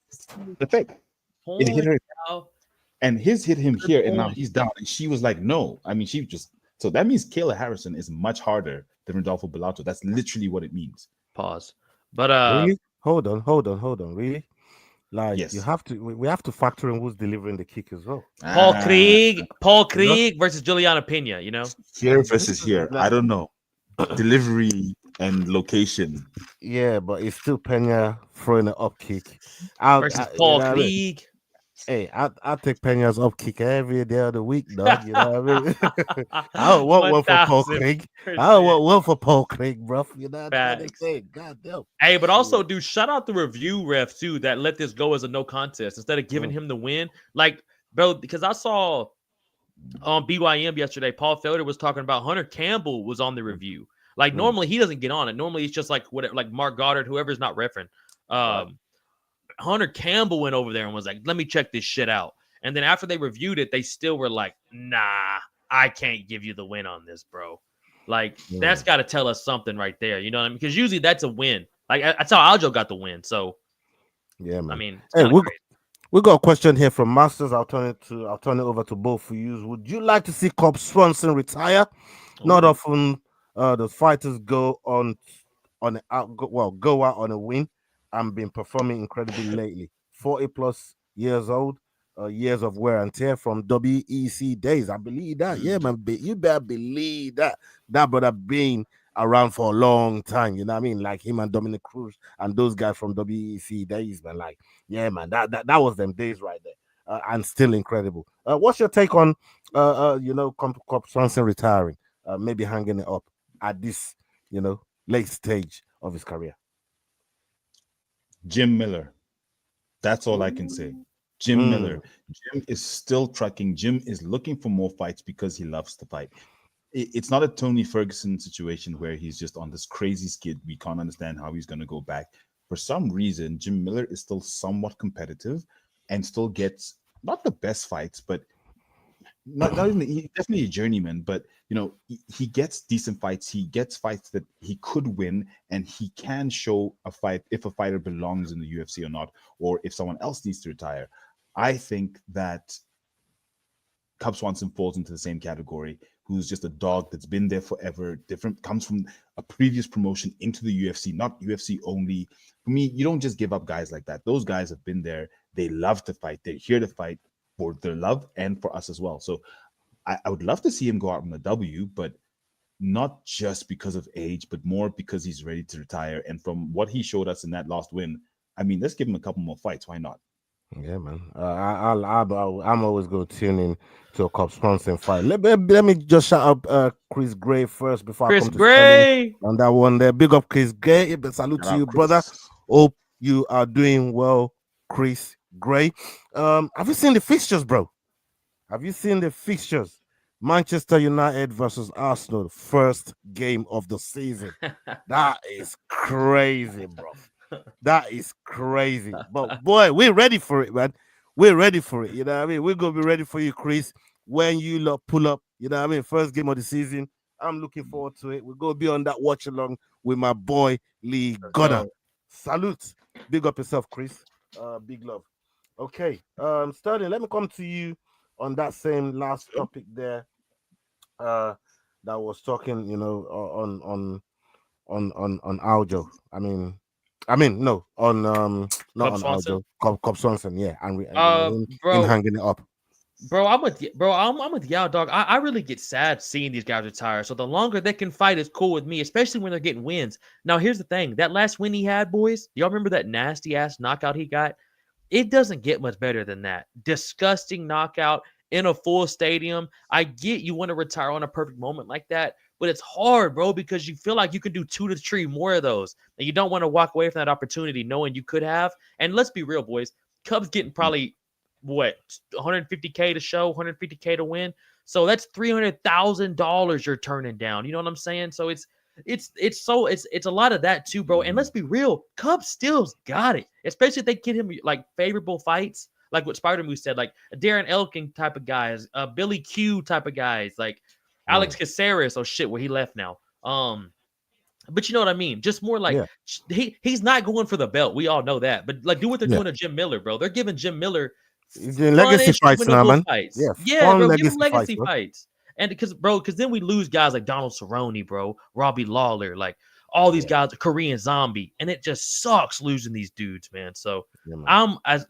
the fake. It hit her, and his hit him here, and now he's down. And she was like, "No." I mean, so that means Kayla Harrison is much harder than Rodolfo Bellato. That's literally what it means. Pause. But really? Hold on. Really? Like we have to factor in who's delivering the kick as well. Paul Craig versus Juliana Pena. Here versus here. I don't know. Delivery and location. Yeah, but it's still Pena throwing an up kick. Versus Paul Craig. Hey, I'll take Pena's up kick every day of the week, dog. You know what I mean? I don't want one for Paul Craig. I don't want one for Paul Craig, bro. You know what I'm saying? God damn. Hey, but also, dude, shout out the review ref too that let this go as a no contest instead of giving him the win. Like, bro, because I saw on BYM yesterday, Paul Felder was talking about Hunter Campbell was on the review. Like normally he doesn't get on it. Normally it's just like whatever, like Mark Goddard, whoever's not reffing. Hunter Campbell went over there and was like, "Let me check this shit out." And then after they reviewed it, they still were like, "Nah, I can't give you the win on this, bro." Like that's got to tell us something right there. You know what I mean? Because usually that's a win. Like that's how Aljo got the win. So yeah, man. I mean, hey, we got a question here from Masters. I'll turn it over to both of you. Would you like to see Cobb Swanson retire? Not often the fighters go out on a win, and been performing incredibly lately. 40+ years old, years of wear and tear from WEC days. I believe that. Yeah, man. You better believe that. That brother been around for a long time. You know what I mean? Like him and Dominic Cruz and those guys from WEC days, man. Like, yeah, man. That was them days right there. And still incredible. What's your take on Cobb Swanson retiring? Maybe hanging it up at this, late stage of his career. Jim Miller. That's all I can say. Jim Miller. Jim is still trucking. Jim is looking for more fights because he loves to fight. It's not a Tony Ferguson situation where he's just on this crazy skid. We can't understand how he's going to go back. For some reason, Jim Miller is still somewhat competitive and still gets not the best fights, but not even he's definitely a journeyman, but you know, he gets decent fights. He gets fights that he could win, and he can show a fight if a fighter belongs in the UFC or not, or if someone else needs to retire. I think that Cub Swanson falls into the same category, who's just a dog that's been there forever, different, comes from a previous promotion into the UFC, not UFC only. For me, you don't just give up guys like that. Those guys have been there. They love to fight. They're here to fight for their love and for us as well. So I would love to see him go out on a W, but not just because of age, but more because he's ready to retire. And from what he showed us in that last win, I mean, let's give him a couple more fights. Why not? Yeah, man. I'm always going to tune in to a Cub Swanson fight. Let me just shout out Chris Gray first before I come to Gray on that one there. Big up Chris Gray. Salute to you, brother. Hope you are doing well, Chris Gray. Have you seen the fixtures, bro? Have you seen the fixtures? Manchester United versus Arsenal, first game of the season. That is crazy, bro. That is crazy. But boy, we're ready for it, man. We're ready for it. You know what I mean? We're gonna be ready for you, Chris, when you lot pull up. You know what I mean? First game of the season. I'm looking forward to it. We're gonna be on that watch along with my boy Lee Gunner. Salute. Big up yourself, Chris. Big love. Okay. Sterling, let me come to you on that same last topic there. That was talking, you know, on Aljo. I mean, no, on not on Aljo, Cub Swanson, yeah, and bro, hanging it up. Bro, I'm with Yao, dog. I really get sad seeing these guys retire. So the longer they can fight is cool with me, especially when they're getting wins. Now, here's the thing: that last win he had, boys. Y'all remember that nasty ass knockout he got? It doesn't get much better than that. Disgusting knockout in a full stadium. I get you want to retire on a perfect moment like that, but it's hard, bro, because you feel like you could do 2 to 3 more of those, and you don't want to walk away from that opportunity knowing you could have. And let's be real, boys. Cubs getting probably what, $150K to show, $150K to win. So that's $300,000 you're turning down. You know what I'm saying? So it's a lot of that too, bro. And let's be real, Cubs still's got it, especially if they get him like favorable fights, like what Spider Moose said, like Darren Elkin type of guys, Billy Q type of guys, like Alex Caceres. Oh shit, where he left now. But you know what I mean? Just more like he's not going for the belt. We all know that. But like, do what they're doing to Jim Miller, bro. They're giving Jim Miller legacy fights now, man. Yeah, bro. Give him legacy fights. And because then we lose guys like Donald Cerrone, bro, Robbie Lawler, like all these guys, Korean Zombie, and it just sucks losing these dudes, man. So as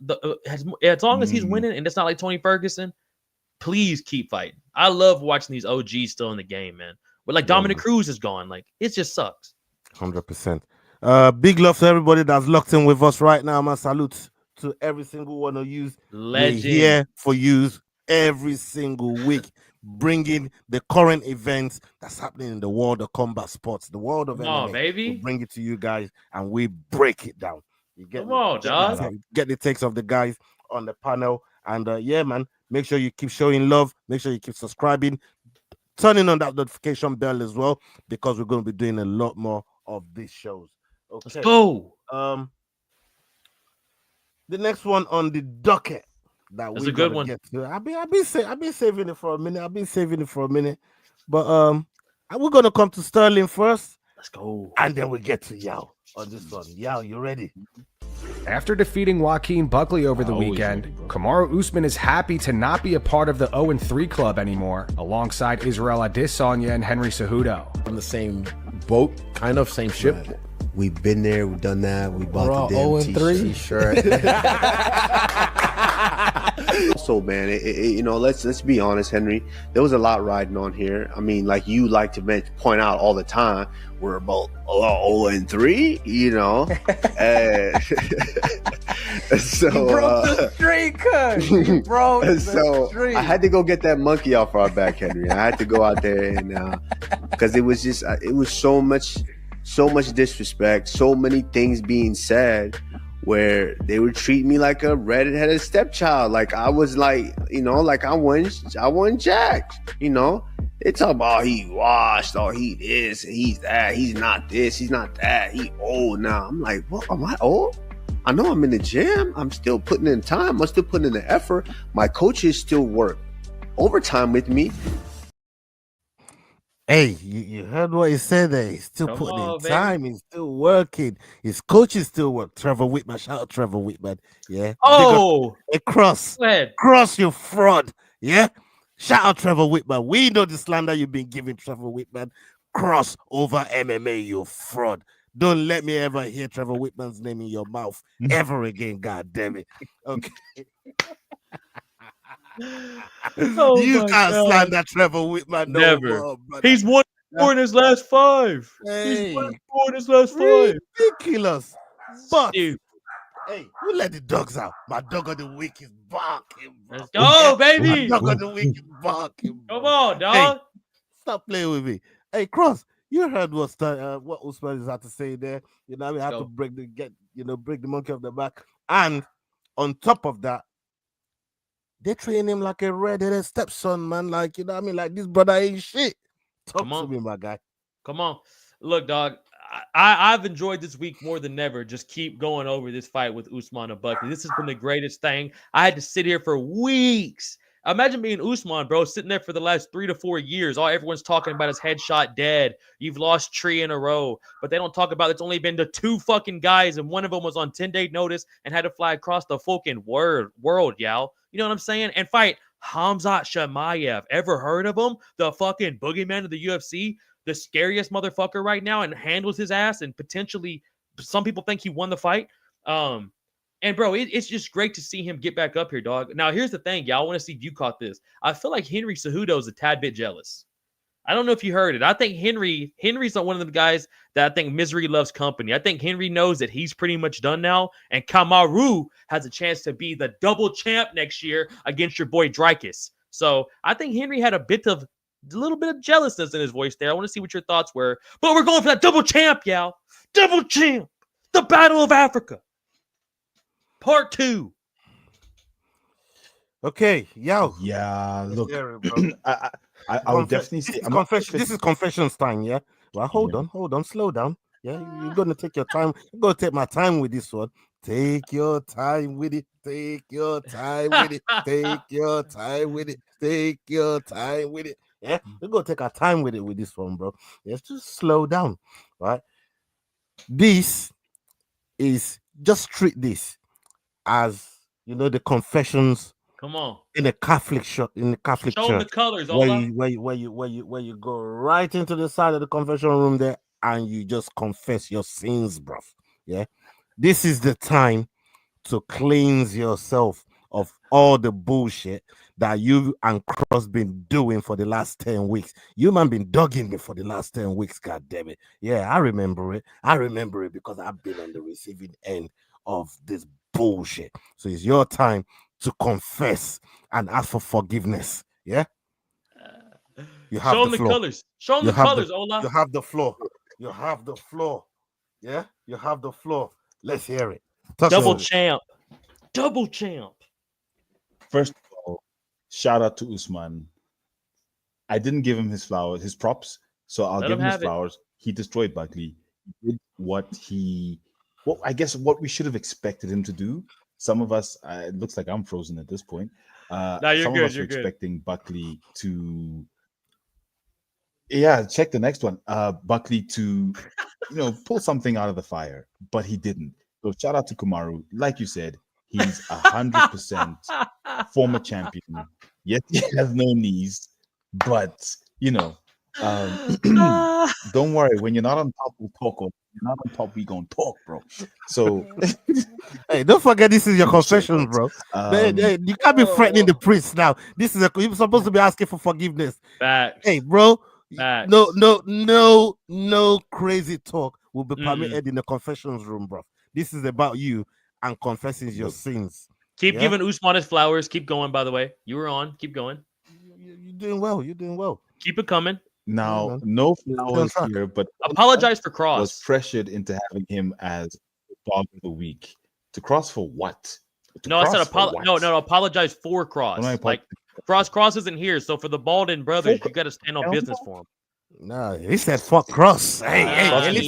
long as he's winning and it's not like Tony Ferguson, please keep fighting. I love watching these OGs still in the game, man. But like Dominic Cruz is gone, like it just sucks. 100%. Big love to everybody that's locked in with us right now, man. Salute to every single one of you. Legend. We're here for you every single week, bringing the current events that's happening in the world of combat sports, the world of MMA. Baby. We bring it to you guys and we break it down. You get get the takes of the guys on the panel. And yeah, man, make sure you keep showing love. Make sure you keep subscribing, turning on that notification bell as well, because we're going to be doing a lot more of these shows. Okay. Let's go. The next one on the docket that's a good one. Get to. I've been saving it for a minute. But we're gonna come to Sterling first. Let's go. And then we get to Yao on this one. Yao, you ready? After defeating Joaquin Buckley over the weekend, Kamaru Usman is happy to not be a part of the 0-3 club anymore, alongside Israel Adesanya and Henry Cejudo. On the same boat, kind of same ship. Right. We've been there, we've done that. We bought the damn 0-3 shirt. So, man, you know, let's be honest, Henry. There was a lot riding on here. I mean, like you like to point out all the time, we're about 0-3, you know. So you broke the streak, cuz. You broke the streak. I had to go get that monkey off our back, Henry. I had to go out there and because it was just it was so much disrespect, so many things being said where they would treat me like a redheaded stepchild. Like I was like, you know, like I wasn't jacked, you know. They talk about he washed, or he this, he's that, he's not this, he's not that, he old now. I'm like, what, am I old? I know I'm in the gym, I'm still putting in time, I'm still putting in the effort. My coaches still work overtime with me. Hey, you heard what he said there. He's still Come putting on, in baby. time. He's still working. His coaches still work. Trevor Whitman. Shout out Trevor Whitman. Yeah. Oh, a cross. go ahead. Cross, you fraud. Yeah. Shout out Trevor Whitman. We know the slander you've been giving Trevor Whitman. Cross over MMA, you fraud. Don't let me ever hear Trevor Whitman's name in your mouth ever again. God damn it. Okay. Oh You my can't God. slander Trevor Whitman. No Never. more, brother. He's won 4 in his last 5. Hey. He's won 4 in his last 5. Ridiculous. But Stupid. hey, who let the dogs out? My dog of the week is barking. Bro. Let's go, baby. My dog of the week is barking. Bro. Come on, dog. Hey, stop playing with me. Hey, Cross, you heard what Usman had to say there. You know, we have to break the monkey off the back. And on top of that, they train him like a red-headed stepson, man. Like, you know what I mean? Like, this brother ain't shit. Talk to me, my guy. Come on. Look, dog, I've enjoyed this week more than ever. Just keep going over this fight with Usman and Buckley. This has been the greatest thing. I had to sit here for weeks. Imagine being Usman, bro, sitting there for the last 3 to 4 years. All everyone's talking about is headshot dead. You've lost 3 in a row. But they don't talk about it's only been the 2 fucking guys, and one of them was on 10-day notice and had to fly across the fucking world, y'all. You know what I'm saying? And fight Khamzat Chimaev. Ever heard of him? The fucking boogeyman of the UFC? The scariest motherfucker right now, and handles his ass, and potentially some people think he won the fight. And bro, it's just great to see him get back up here, dog. Now, here's the thing, y'all. I want to see if you caught this. I feel like Henry Cejudo is a tad bit jealous. I don't know if you heard it. I think Henry's not one of the guys that I think misery loves company. I think Henry knows that he's pretty much done now, and Kamaru has a chance to be the double champ next year against your boy Dricus. So I think Henry had a little bit of jealousness in his voice there. I want to see what your thoughts were. But we're going for that double champ, y'all. Double champ. The Battle of Africa. Part 2. Okay, yo. Yeah, look. I would definitely say this is confessions time, yeah. Well, hold on, slow down. Yeah, you're gonna take your time. I'm gonna take my time with this one. Take your time with it. Take your time with it. Take your time with it. Take your time with it. Yeah, we're gonna take our time with it with this one, bro. Let's just slow down, right? This is just treat this as the confessions. Come on. In a Catholic church, Show church, the colors, where you go right into the side of the confession room there, and you just confess your sins, bruv. Yeah, this is the time to cleanse yourself of all the bullshit that you and Cross been doing for the last 10 weeks. You man been dogging me for the last 10 weeks. God damn it. Yeah, I remember it. I remember it because I've been on the receiving end of this bullshit. So it's your time to confess and ask for forgiveness. Yeah. You have Show them the colors. Show them the colors, Ola. You have the floor. You have the floor. Yeah. You have the floor. Let's hear it. Double champ. Double champ. First of all, shout out to Usman. I didn't give him his flowers, his props, so I'll give him his flowers. He destroyed Buckley. He did I guess what we should have expected him to do. Some of us, it looks like I'm frozen at this point. No, you're some good. of us were expecting Buckley to, check the next one. Buckley to, pull something out of the fire, but he didn't. So shout out to Kamaru. Like you said, he's 100% former champion. Yes, he has no knees, but don't worry. When you're not on top, we'll talk. Or you're not on top, we gonna talk, bro. So, hey, don't forget this is your confession, bro. You can't be threatening the priest now. You're supposed to be asking for forgiveness. Facts. Hey, bro. Facts. No crazy talk will be permitted in the confessions room, bro. This is about you and confessing your sins. Keep giving Usman his flowers. Keep going. By the way, you were on. Keep going. You're doing well. You're doing well. Keep it coming. Now, no flowers here, but apologize for Cross. Was pressured into having him as dog of the week. To Cross for what? I said apologize for Cross. Like Cross isn't here, so for the Baldwin brothers, you got to stand on business for him. No, he said fuck Cross. Hey, this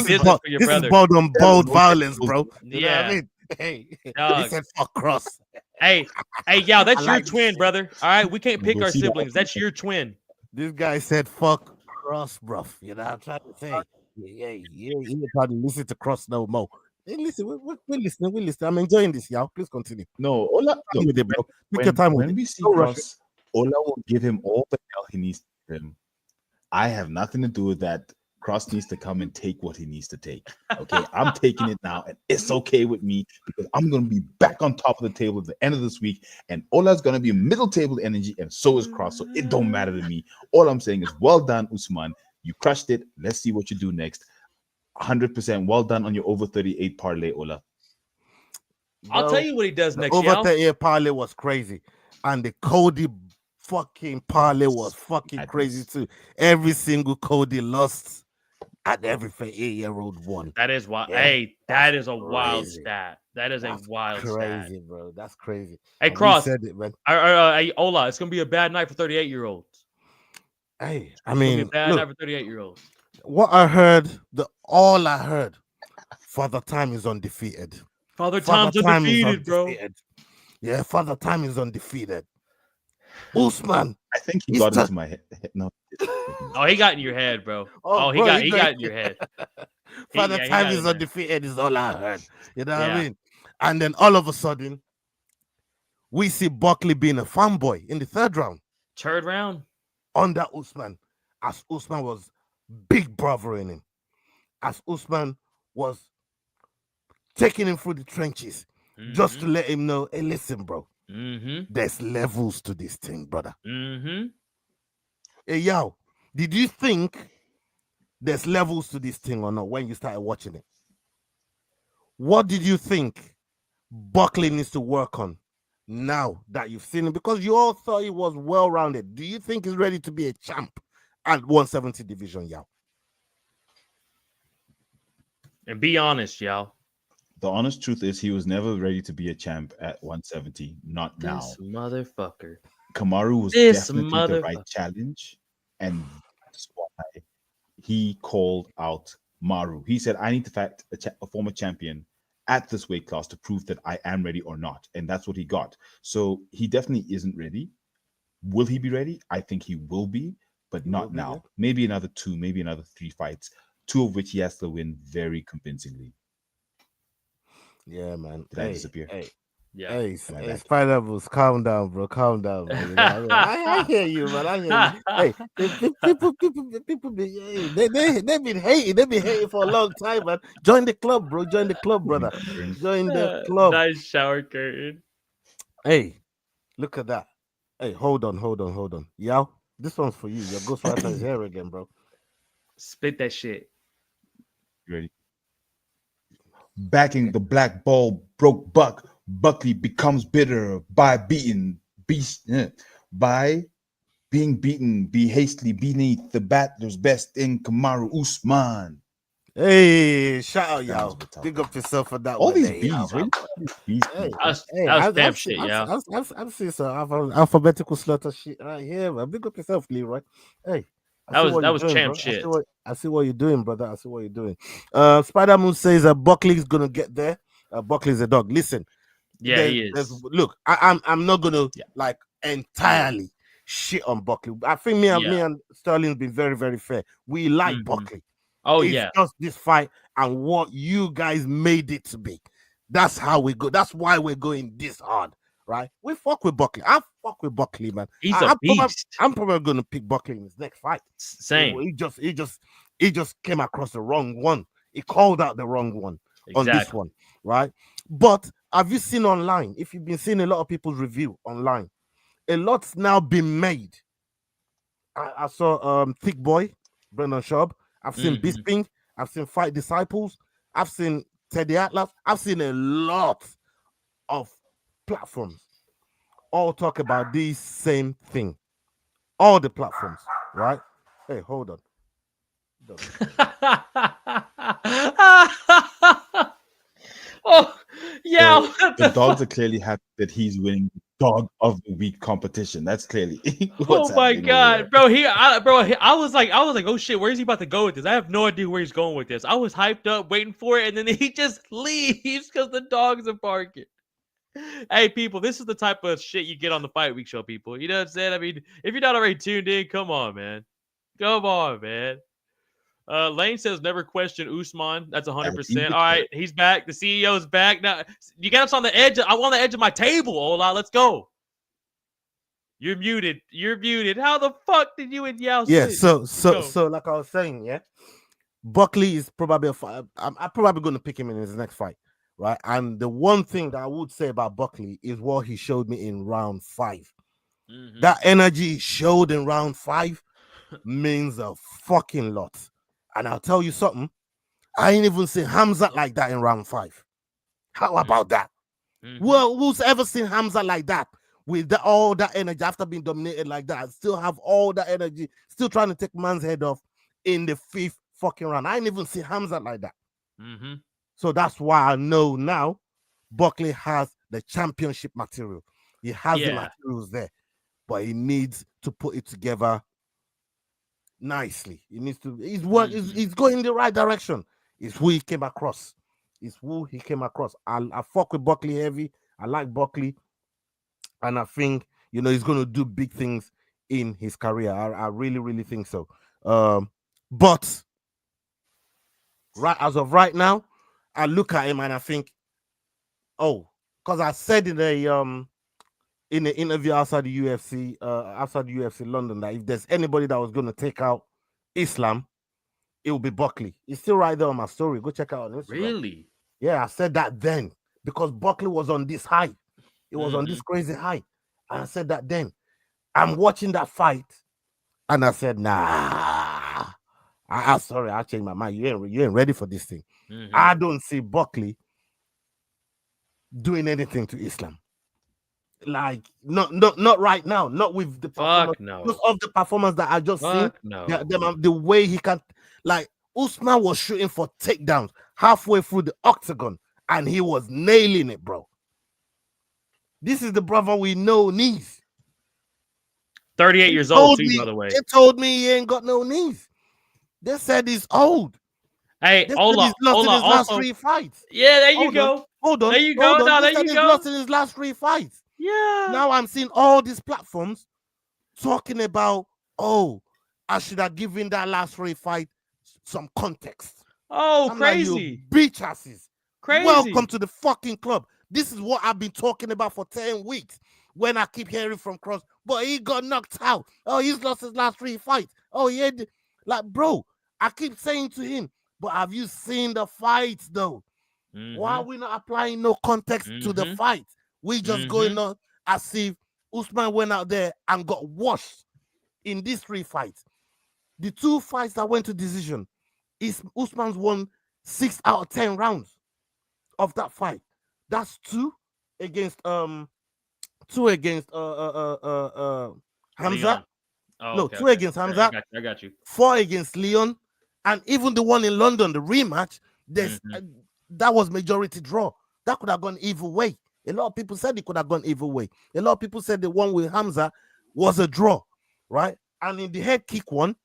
is bald on bold violence, bro. You know what I mean? Hey, dog. he said fuck Cross. Hey, y'all, that's I your like twin, brother. All right, we can't pick We'll our see that. siblings. That's your twin. This guy said, "Fuck Cross, bruv." You know, I'm trying to say, you probably listen to Cross no more. Hey, listen, we're listening. We're listening. I'm enjoying this, y'all. Please continue. No, Ola, look, With it, bro. Take your time with when it. we see Don't rush it. Cross, Ola will give him all the hell he needs to give him. I have nothing to do with that. Cross needs to come and take what he needs to take. Okay, I'm taking it now, and it's okay with me because I'm going to be back on top of the table at the end of this week, and Ola's going to be middle table energy, and so is Cross. So it don't matter to me. All I'm saying is, well done, Usman. You crushed it. Let's see what you do next. 100% well done on your over 38 parlay, Ola. I'll tell you what he does next. Over y'all. 38 parlay was crazy, and the Cody fucking parlay was fucking crazy too. Every single Cody lost. And every 38-year-old won. That is wild. Yeah, Hey, that is a crazy. wild stat. That is That's a wild stat. crazy, bro. That's crazy. Hey, And we Cross. said it, man. Hey, Ola, it's gonna be a bad night for 38-year-olds. Hey, I It's gonna be a mean, bad look, night for 38-year-olds. what I heard, all I heard, Father Time is undefeated. Father Time's undefeated, bro. Yeah, Father Time is undefeated. Usman, I think he he's got just- into my head. No. Oh, he got in your head, bro. Oh, He bro, got he in your head. Father he Time got is in there. undefeated is all I heard. You know what Yeah. I mean? And then all of a sudden, we see Buckley being a fanboy in the third round. Third round. Under Usman, as Usman was big brothering him, as Usman was taking him through the trenches, just to let him know, hey, listen, bro, there's levels to this thing, brother. Hey, yo, did you think there's levels to this thing or not when you started watching it? What did you think Buckley needs to work on now that you've seen him? Because you all thought he was well-rounded. Do you think he's ready to be a champ at 170 division, y'all? And be honest, y'all. The honest truth is he was never ready to be a champ at 170. Not now. This motherfucker. Kamaru was This definitely the right motherfucker. challenge, and that's why he called out Maru. He said, I need to fight a former champion at this weight class to prove that I am ready or not. And that's what he got. So he definitely isn't ready. Will he be ready? I think he will be, but not now. yeah. Maybe another 2, maybe another 3 fights, 2 of which he has to win very convincingly. Yeah, man. Did I disappear? Yeah. Hey, Am I hey back? Spider-Boost, calm down, bro. Calm down, man. You know what I mean? I hear you, man. I hear you. Hey, people be, hey, they been hating. They've been hating for a long time, man. Join the club, bro. Join the club, brother. Join the club. Nice shower curtain. Hey, look at that. Hey, hold on. Yo, this one's for you. Your ghostwriter is here again, bro. Spit that shit. You ready? Backing the black ball broke buck. Buckley becomes bitter by being by being beaten. Be hastily beneath the battler's best in Kamaru Usman. Hey, shout out, y'all. Big up yourself for that All one. these there, bees, y'all. right? Bees. That was damn shit, y'all. I've seen some alphabetical slaughter shit right here, man. Big up yourself, Leroy. Hey, That was champ shit. I see what you're doing, brother. I see what you're doing. Spider Moon says that Buckley's gonna get there. Buckley's a dog. Listen, Yeah, he is. Look, I'm not gonna like entirely shit on Buckley. I think me and Sterling have been very, very fair. We like Buckley. Oh, it's yeah. just this fight and what you guys made it to be. That's how we go. That's why we're going this hard, right? We fuck with Buckley. I fuck with Buckley, man. He's a beast. I'm probably gonna pick Buckley in his next fight. Same. He just came across the wrong one. He called out the wrong one on this Exactly. one, right? But have you seen online? If you've been seeing a lot of people's review online, a lot's now been made. I saw Thick Boy, Brendan Schaub. I've seen Bisping. I've seen Fight Disciples. I've seen Teddy Atlas. I've seen a lot of platforms all talk about the same thing. All the platforms, right? Hey, hold on. Oh, yeah. So the dogs are clearly happy that he's winning dog of the week competition. That's clearly what's Oh my happening over god, there. I was like, oh shit, where's he about to go with this? I have no idea where he's going with this. I was hyped up, waiting for it, and then he just leaves because the dogs are barking. Hey, people, this is the type of shit you get on the Fight Week show, people. You know what I'm saying? I mean, if you're not already tuned in, come on, man. Come on, man. Lane says never question Usman. That's 100%. All right, he's back. The CEO's back. Now, you got us on the edge. I'm on the edge of my table, Ola. Let's go. You're muted. You're muted. How the fuck did you and Yao Yeah, switch? so like I was saying, yeah, Buckley is probably I'm probably going to pick him in his next fight, right? And the one thing that I would say about Buckley is what he showed me in round 5. Mm-hmm. That energy he showed in round 5 means a fucking lot. And I'll tell you something, I ain't even seen Hamzat like that in round 5. How about that? Mm-hmm. Well, who's ever seen Hamzat like that? With all that energy after being dominated like that, still have all that energy, still trying to take man's head off in the 5th fucking round. I ain't even seen Hamzat like that. Mm-hmm. So that's why I know now Buckley has the championship material. He has the materials there, but he needs to put it together nicely. He needs to. He's going in the right direction. It's who he came across. I fuck with Buckley heavy. I like Buckley, and I think he's going to do big things in his career. I really, really think so. But right as of right now, I look at him and I think, because I said in the interview outside the UFC London, that if there's anybody that was going to take out Islam, it will be Buckley. It's still right there on my story. Go check out on Instagram. Really? Yeah, I said that then because Buckley was on this high. It was on this crazy high. And I said that then. I'm watching that fight, and I said, nah. I'm sorry, I changed my mind. You ain't ready for this thing. Mm-hmm. I don't see Buckley doing anything to Islam. Like not right now. Not with the performance. Because of the performance that I just seen. No. The way he can, like Usman was shooting for takedowns halfway through the octagon, and he was nailing it, bro. This is the brother we know knees. 38 years old too, by the way. They told me he ain't got no knees. They said he's old. Hey, Ola, he's lost in his last 3 fights. Yeah, there you go. Hold on. There you go. No, there you he's go. lost in his last 3 fights. Yeah. Now I'm seeing all these platforms talking about, I should have given that last 3 fight some context. I'm crazy. Like, you bitch asses. Crazy. Welcome to the fucking club. This is what I've been talking about for 10 weeks. When I keep hearing from Cross, but he got knocked out. He's lost his last 3 fights. Yeah, like, bro, I keep saying to him, but have you seen the fights though? Mm-hmm. Why are we not applying no context to the fight? We just going on as if Usman went out there and got washed in these 3 fights. The 2 fights that went to decision, Usman's won 6 out of 10 rounds of that fight. That's 2 against Hamza. Okay, 2 against Hamza. I got you. 4 against Leon, and even the one in London, the rematch. That was majority draw. That could have gone either way. A lot of people said it could have gone either way. A lot of people said the one with Hamza was a draw, right? And in the head kick one,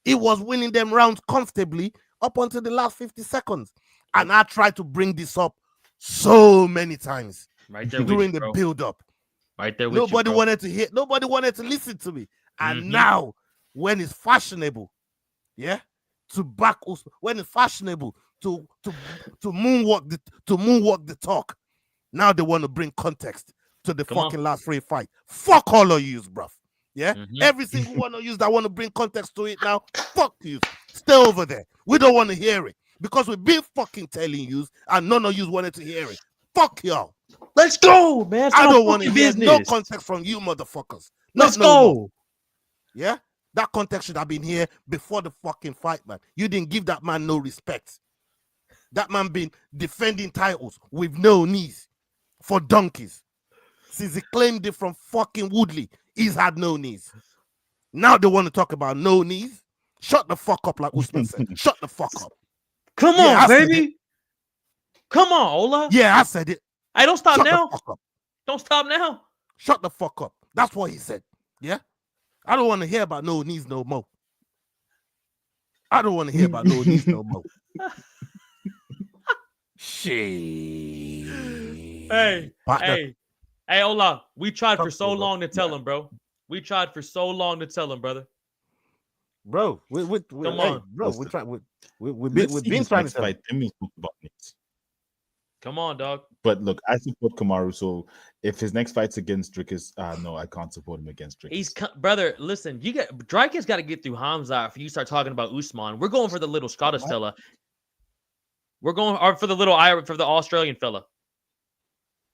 he was winning them rounds comfortably up until the last 50 seconds. And I tried to bring this up so many times during the build-up. Right there with nobody wanted to hear, nobody wanted to listen to me. And now, when it's fashionable, to back us, when it's fashionable to moonwalk the talk, now they want to bring context to the last 3 fight. Fuck all of yous, bruv. Every single one of yous that want to bring context to it now, fuck you. Stay over there. We don't want to hear it because we've been fucking telling yous, and none of yous wanted to hear it. Fuck y'all. Let's go, man. I don't want to hear no context from you, motherfuckers. Let's go. Yeah, that context should have been here before the fucking fight, man. You didn't give that man no respect. That man been defending titles with no knees for donkeys. Since he claimed it from fucking Woodley, he's had no knees. Now they want to talk about no knees. Shut the fuck up, like Usman said. Shut the fuck up. Come on, baby. Come on, Ola. Yeah, I said it. Hey, don't stop now. The fuck up. Don't stop now. Shut the fuck up. That's what he said. Yeah? I don't want to hear about no knees no more. I don't want to hear about no knees no more. Shit. Hey, partner. hey, Ola. We tried for so long to tell him, bro. We tried for so long to tell him, brother. Bro, Come on, bro. We've been trying to fight. Then we'll talk about it. Come on, dog. But look, I support Kamaru. So if his next fight's against Dricus, no, I can't support him against Dricus. Brother. Listen, Dricus got to get through Hamza if you start talking about Usman. We're going for the little Scottish fella. We're going for the Australian fella.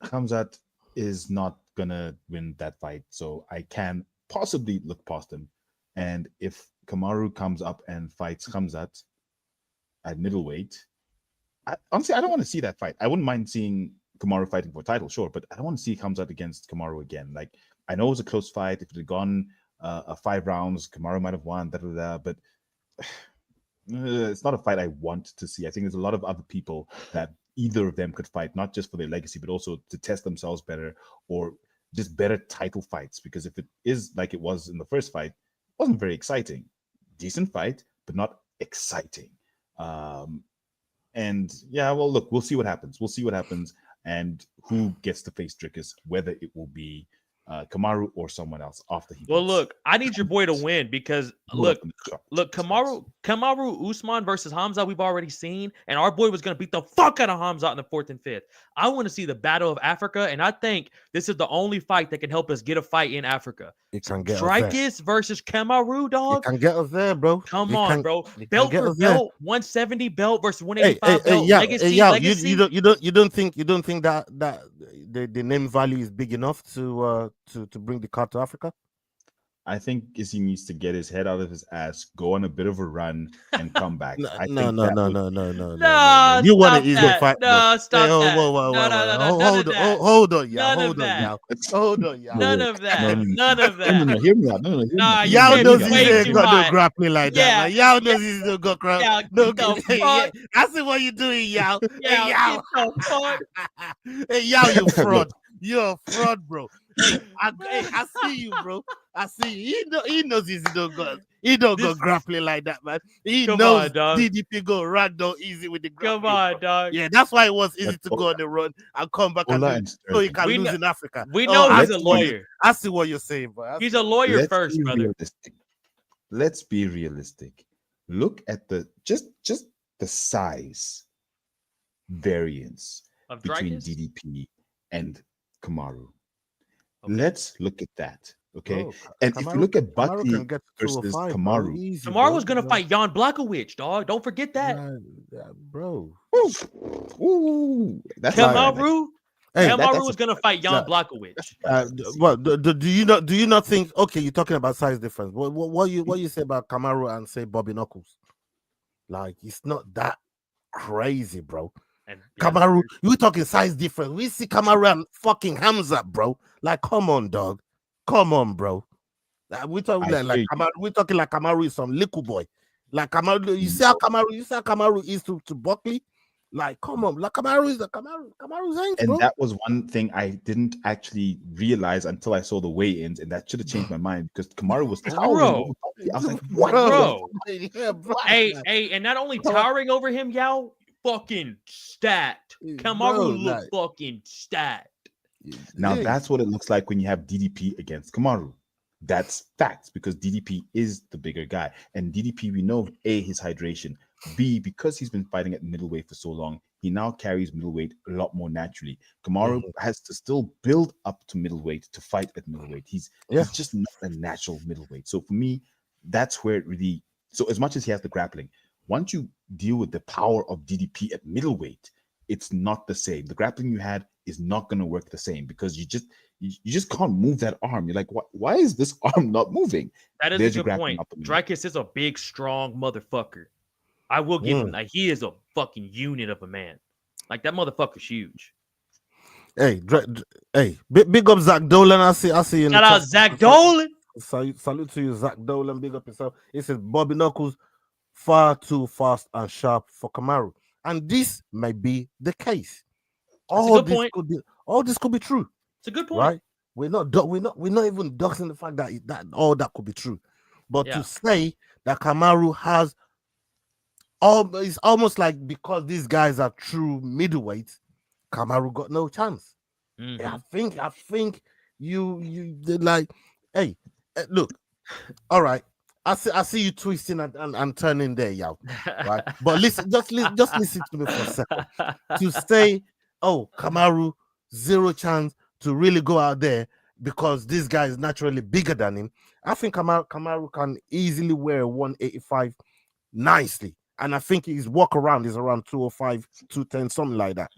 Khamzat is not gonna win that fight, so I can possibly look past him. And if Kamaru comes up and fights Khamzat at middleweight, honestly, I don't want to see that fight. I wouldn't mind seeing Kamaru fighting for a title, sure, but I don't want to see Khamzat against Kamaru again. Like, I know it was a close fight. If it had gone 5 rounds, Kamaru might have won, but it's not a fight I want to see. I think there's a lot of other people that either of them could fight, not just for their legacy, but also to test themselves better or just better title fights. Because if it is like it was in the first fight, it wasn't very exciting. Decent fight, but not exciting. And yeah, well, look, we'll see what happens. We'll see what happens and who gets to face Dricus, whether it will be Kamaru or someone else after he. Well, look, I need your boy to win because look, Kamaru Usman versus Hamza we've already seen, and our boy was gonna beat the fuck out of Hamza in the 4th and 5th. I want to see the Battle of Africa, and I think this is the only fight that can help us get a fight in Africa. It can get Dricus versus Kamaru, dog. It can get us there, bro. Come on, bro. Belt for belt, 170 belt versus 185 belt. Yeah, legacy. You don't think that the name value is big enough to bring the card to Africa? I think he needs to get his head out of his ass, go on a bit of a run, and come back. No. No, You want an easy fight? No, stop that. Hold on, y'all. Hold on, y'all. None of that. None of that. No, hear me out. Nah, y'all knows he's he ain't got no grappling like that. Yeah. Y'all knows he's no got grappling. I see what you're doing, y'all. Yeah, Hey, y'all, you fraud. You're a fraud, bro. Hey, I see you, bro. I see you. He knows he's no good. He don't go grappling like that, man. He knows DDP go run down easy with the grappling. Come on, dog. Yeah, that's why it was easy to go on the run and come back so you can lose in Africa. We know he's a lawyer. I see what you're saying, bro. He's a lawyer first, brother. Let's be realistic. Look at the just the size variance of between DDP and Kamaru. Let's look at that, okay? And Kamaru, if you look at Bucky versus Kamaru, Kamaru was gonna fight Jan Blachowicz, dog. Don't forget that, bro. Ooh, that's Kamaru. Kamaru was gonna fight Jan Blachowicz. Well, do you not think? Okay, you're talking about size difference. What you say about Kamaru and say Bobby Knuckles? Like, it's not that crazy, bro. And Kamaru, you talking size difference. We see Kamaru and fucking Hamza, bro. Like, come on, dog. Come on, bro. We're talking like Kamaru, we're talking like Kamaru is some little boy. Like Kamaru, you see how Kamaru is to Buckley? Like, come on, like Kamaru's hands, and bro. that was one thing I didn't actually realize until I saw the weigh-ins, and that should have changed my mind because Kamaru was towering. I was like, what, bro? Hey, and not only towering over him, y'all. Fucking stacked. Kamaru look fucking stacked. Now that's what it looks like when you have DDP against Kamaru. That's facts because DDP is the bigger guy. And DDP, we know A, his hydration. B, because he's been fighting at middleweight for so long, he now carries middleweight a lot more naturally. Kamaru has to still build up to middleweight to fight at middleweight. He's just not a natural middleweight. So for me, that's where it really, so as much as he has the grappling, once you deal with the power of DDP at middleweight, it's not the same. The grappling you had is not going to work the same because you just can't move that arm. You're like, why is this arm not moving? That is a good point. Dricus is a big, strong motherfucker. I will give him like he is a fucking unit of a man. Like that motherfucker's huge. Hey, big up Zach Dolan. I see you. Shout out Zach Dolan. Salute to you, Zach Dolan. Big up yourself. It says Bobby Knuckles far too fast and sharp for Kamaru, and this may be the case. All this could be true. It's a good point, right? We're not even doxing the fact that all that could be true, but to say that Kamaru has it's almost like because these guys are true middleweights, Kamaru got no chance. I think you like, hey, look, all right. I see you twisting and turning there, y'all. Right, but listen, just listen to me for a second. To say, oh, Kamaru, zero chance to really go out there because this guy is naturally bigger than him. I think Kamaru can easily wear 185 nicely. And I think his walk around is around 205, 210, something like that.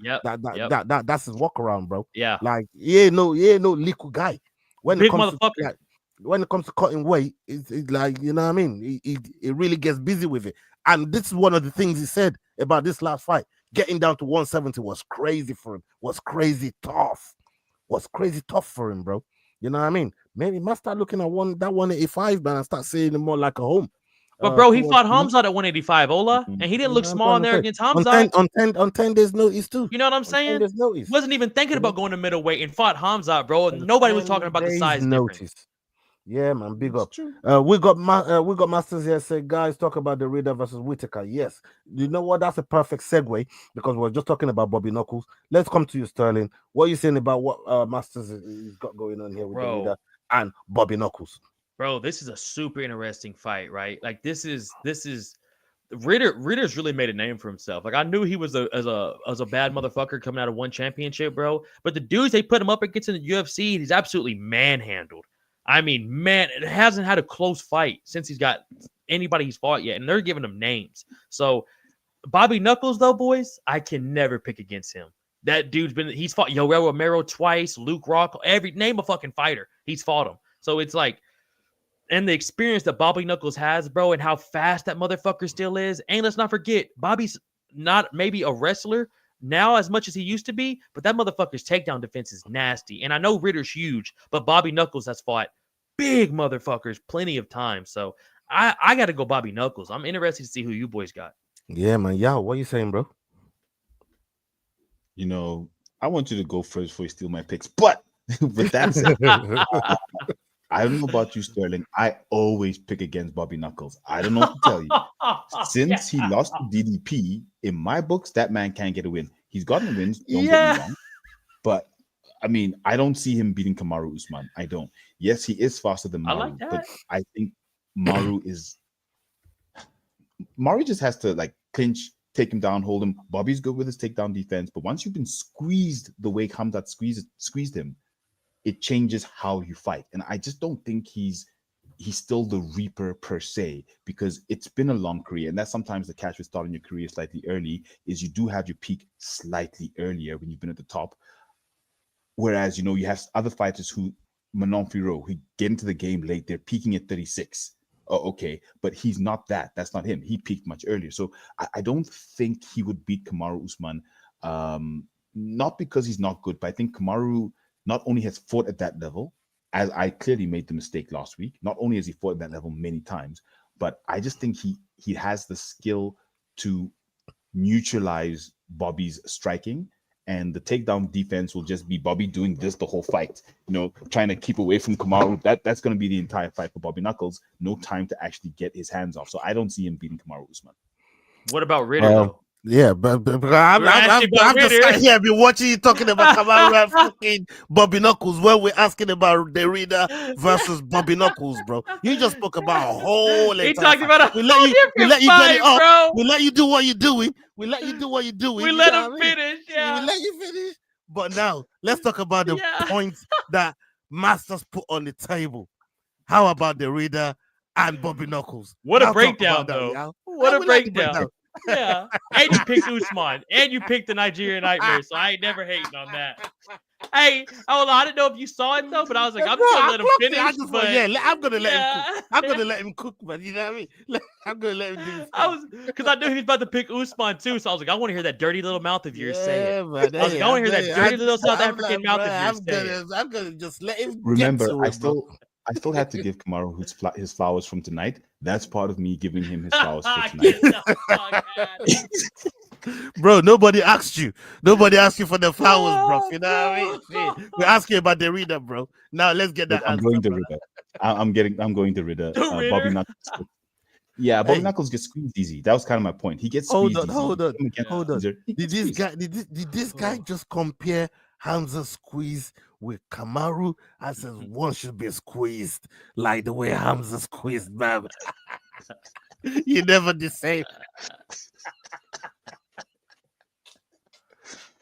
That's his walk around, bro. Yeah. Like, he ain't no liquid guy. When Big it comes motherfucker. to like, when it comes to cutting weight, it's like, you know what I mean? He really gets busy with it. And this is one of the things he said about this last fight. Getting down to 170 was crazy for him. Was crazy tough for him, bro. You know what I mean? Maybe he must start looking at that 185, man, and start seeing him more like a home. But bro, he fought Hamzat at 185, Ola, and he didn't look small in there against Hamzat. On 10 days notice too. You know what I'm saying? Wasn't even thinking about going to middleweight and fought Hamzat, bro. And nobody was talking about the size difference. Yeah, man, big up. We got Masters here. Say, guys, talk about the Reader versus Whitaker. Yes, you know what? That's a perfect segue because we're just talking about Bobby Knuckles. Let's come to you, Sterling. What are you saying about what Masters has got going on here with the Reader and Bobby Knuckles? Bro, this is a super interesting fight, right? Like this is Ritter's really made a name for himself. Like I knew he was a bad motherfucker coming out of one championship, bro. But the dudes they put him up against in the UFC, he's absolutely manhandled. I mean, man, it hasn't had a close fight since he's got anybody he's fought yet, and they're giving him names. So Bobby Knuckles, though, boys, I can never pick against him. That dude's he's fought Yoel Romero twice, Luke Rock, name a fucking fighter, he's fought him. So it's like, and the experience that Bobby Knuckles has, bro, and how fast that motherfucker still is. And let's not forget, Bobby's not maybe a wrestler now as much as he used to be, but that motherfucker's takedown defense is nasty. And I know Ritter's huge, but Bobby Knuckles has fought big motherfuckers plenty of times. So I got to go Bobby Knuckles. I'm interested to see who you boys got. Yeah, man. Yeah, what are you saying, bro? You know, I want you to go first before you steal my picks. But with that said, I don't know about you, Sterling. I always pick against Bobby Knuckles. I don't know what to tell you. Since he lost to DDP, in my books, that man can't get a win. He's gotten wins, don't get me wrong. But, I mean, I don't see him beating Kamaru Usman. I don't. Yes, he is faster than Maru, but I think Maru just has to, like, clinch, take him down, hold him. Bobby's good with his takedown defense, but once you've been squeezed the way Hamzat squeezed him, it changes how you fight. And I just don't think he's still the Reaper per se, because it's been a long career. And that's sometimes the catch with starting your career slightly early, is you do have your peak slightly earlier when you've been at the top. Whereas, you know, you have other fighters who, Manon Fiorot, who get into the game late, they're peaking at 36. Oh, okay. But he's not that. That's not him. He peaked much earlier. So I don't think he would beat Kamaru Usman. Not because he's not good, but I think Kamaru not only has fought at that level, as I clearly made the mistake last week, not only has he fought at that level many times, but I just think he has the skill to neutralize Bobby's striking, and the takedown defense will just be Bobby doing this the whole fight, you know, trying to keep away from Kamaru. That's going to be the entire fight for Bobby Knuckles. No time to actually get his hands off. So I don't see him beating Kamaru Usman. What about Ritter? Yeah, but I'm just sitting here been watching you talking about Kamaru and fucking Bobby Knuckles when we're asking about the Reader versus Bobby Knuckles, bro. You just spoke about a whole. He talked about a whole different fight, get it up. bro. We let you do what you're doing. We let you do what you're doing. We let him finish. Yeah, we let you finish. But now let's talk about the points that Masters put on the table. How about the Reader and Bobby Knuckles? What a breakdown, though. What a breakdown. Yeah, and you picked Usman, and you picked the Nigerian Nightmare, so I ain't never hating on that. Hey, I didn't know if you saw it though, but I was like, I'm just gonna let him finish. I'm gonna let him cook. I'm gonna let him cook, man. You know what I mean? I'm gonna let him do this. Because I knew he was about to pick Usman too, so I was like, I want to hear that dirty little mouth of yours say it. Man, I was like, I want to hear that dirty little South African mouth of yours say it. I'm gonna just let him. Remember, I still had to give Kamaru his flowers from tonight. That's part of me giving him his flowers for tonight. Bro, nobody asked you. Nobody asked you for the flowers, bro. You know what I mean? We're asking about the Reader, bro. Now let's get that. I'm going to Reader. I'm going to Reader. Bobby Knuckles. Yeah, Bobby Knuckles gets squeezed easy. That was kind of my point. He gets squeezed. Hold on. Did this guy just compare Hamza squeezed with Kamaru, I said one should be squeezed like the way Hamza squeezed, man. You never the same.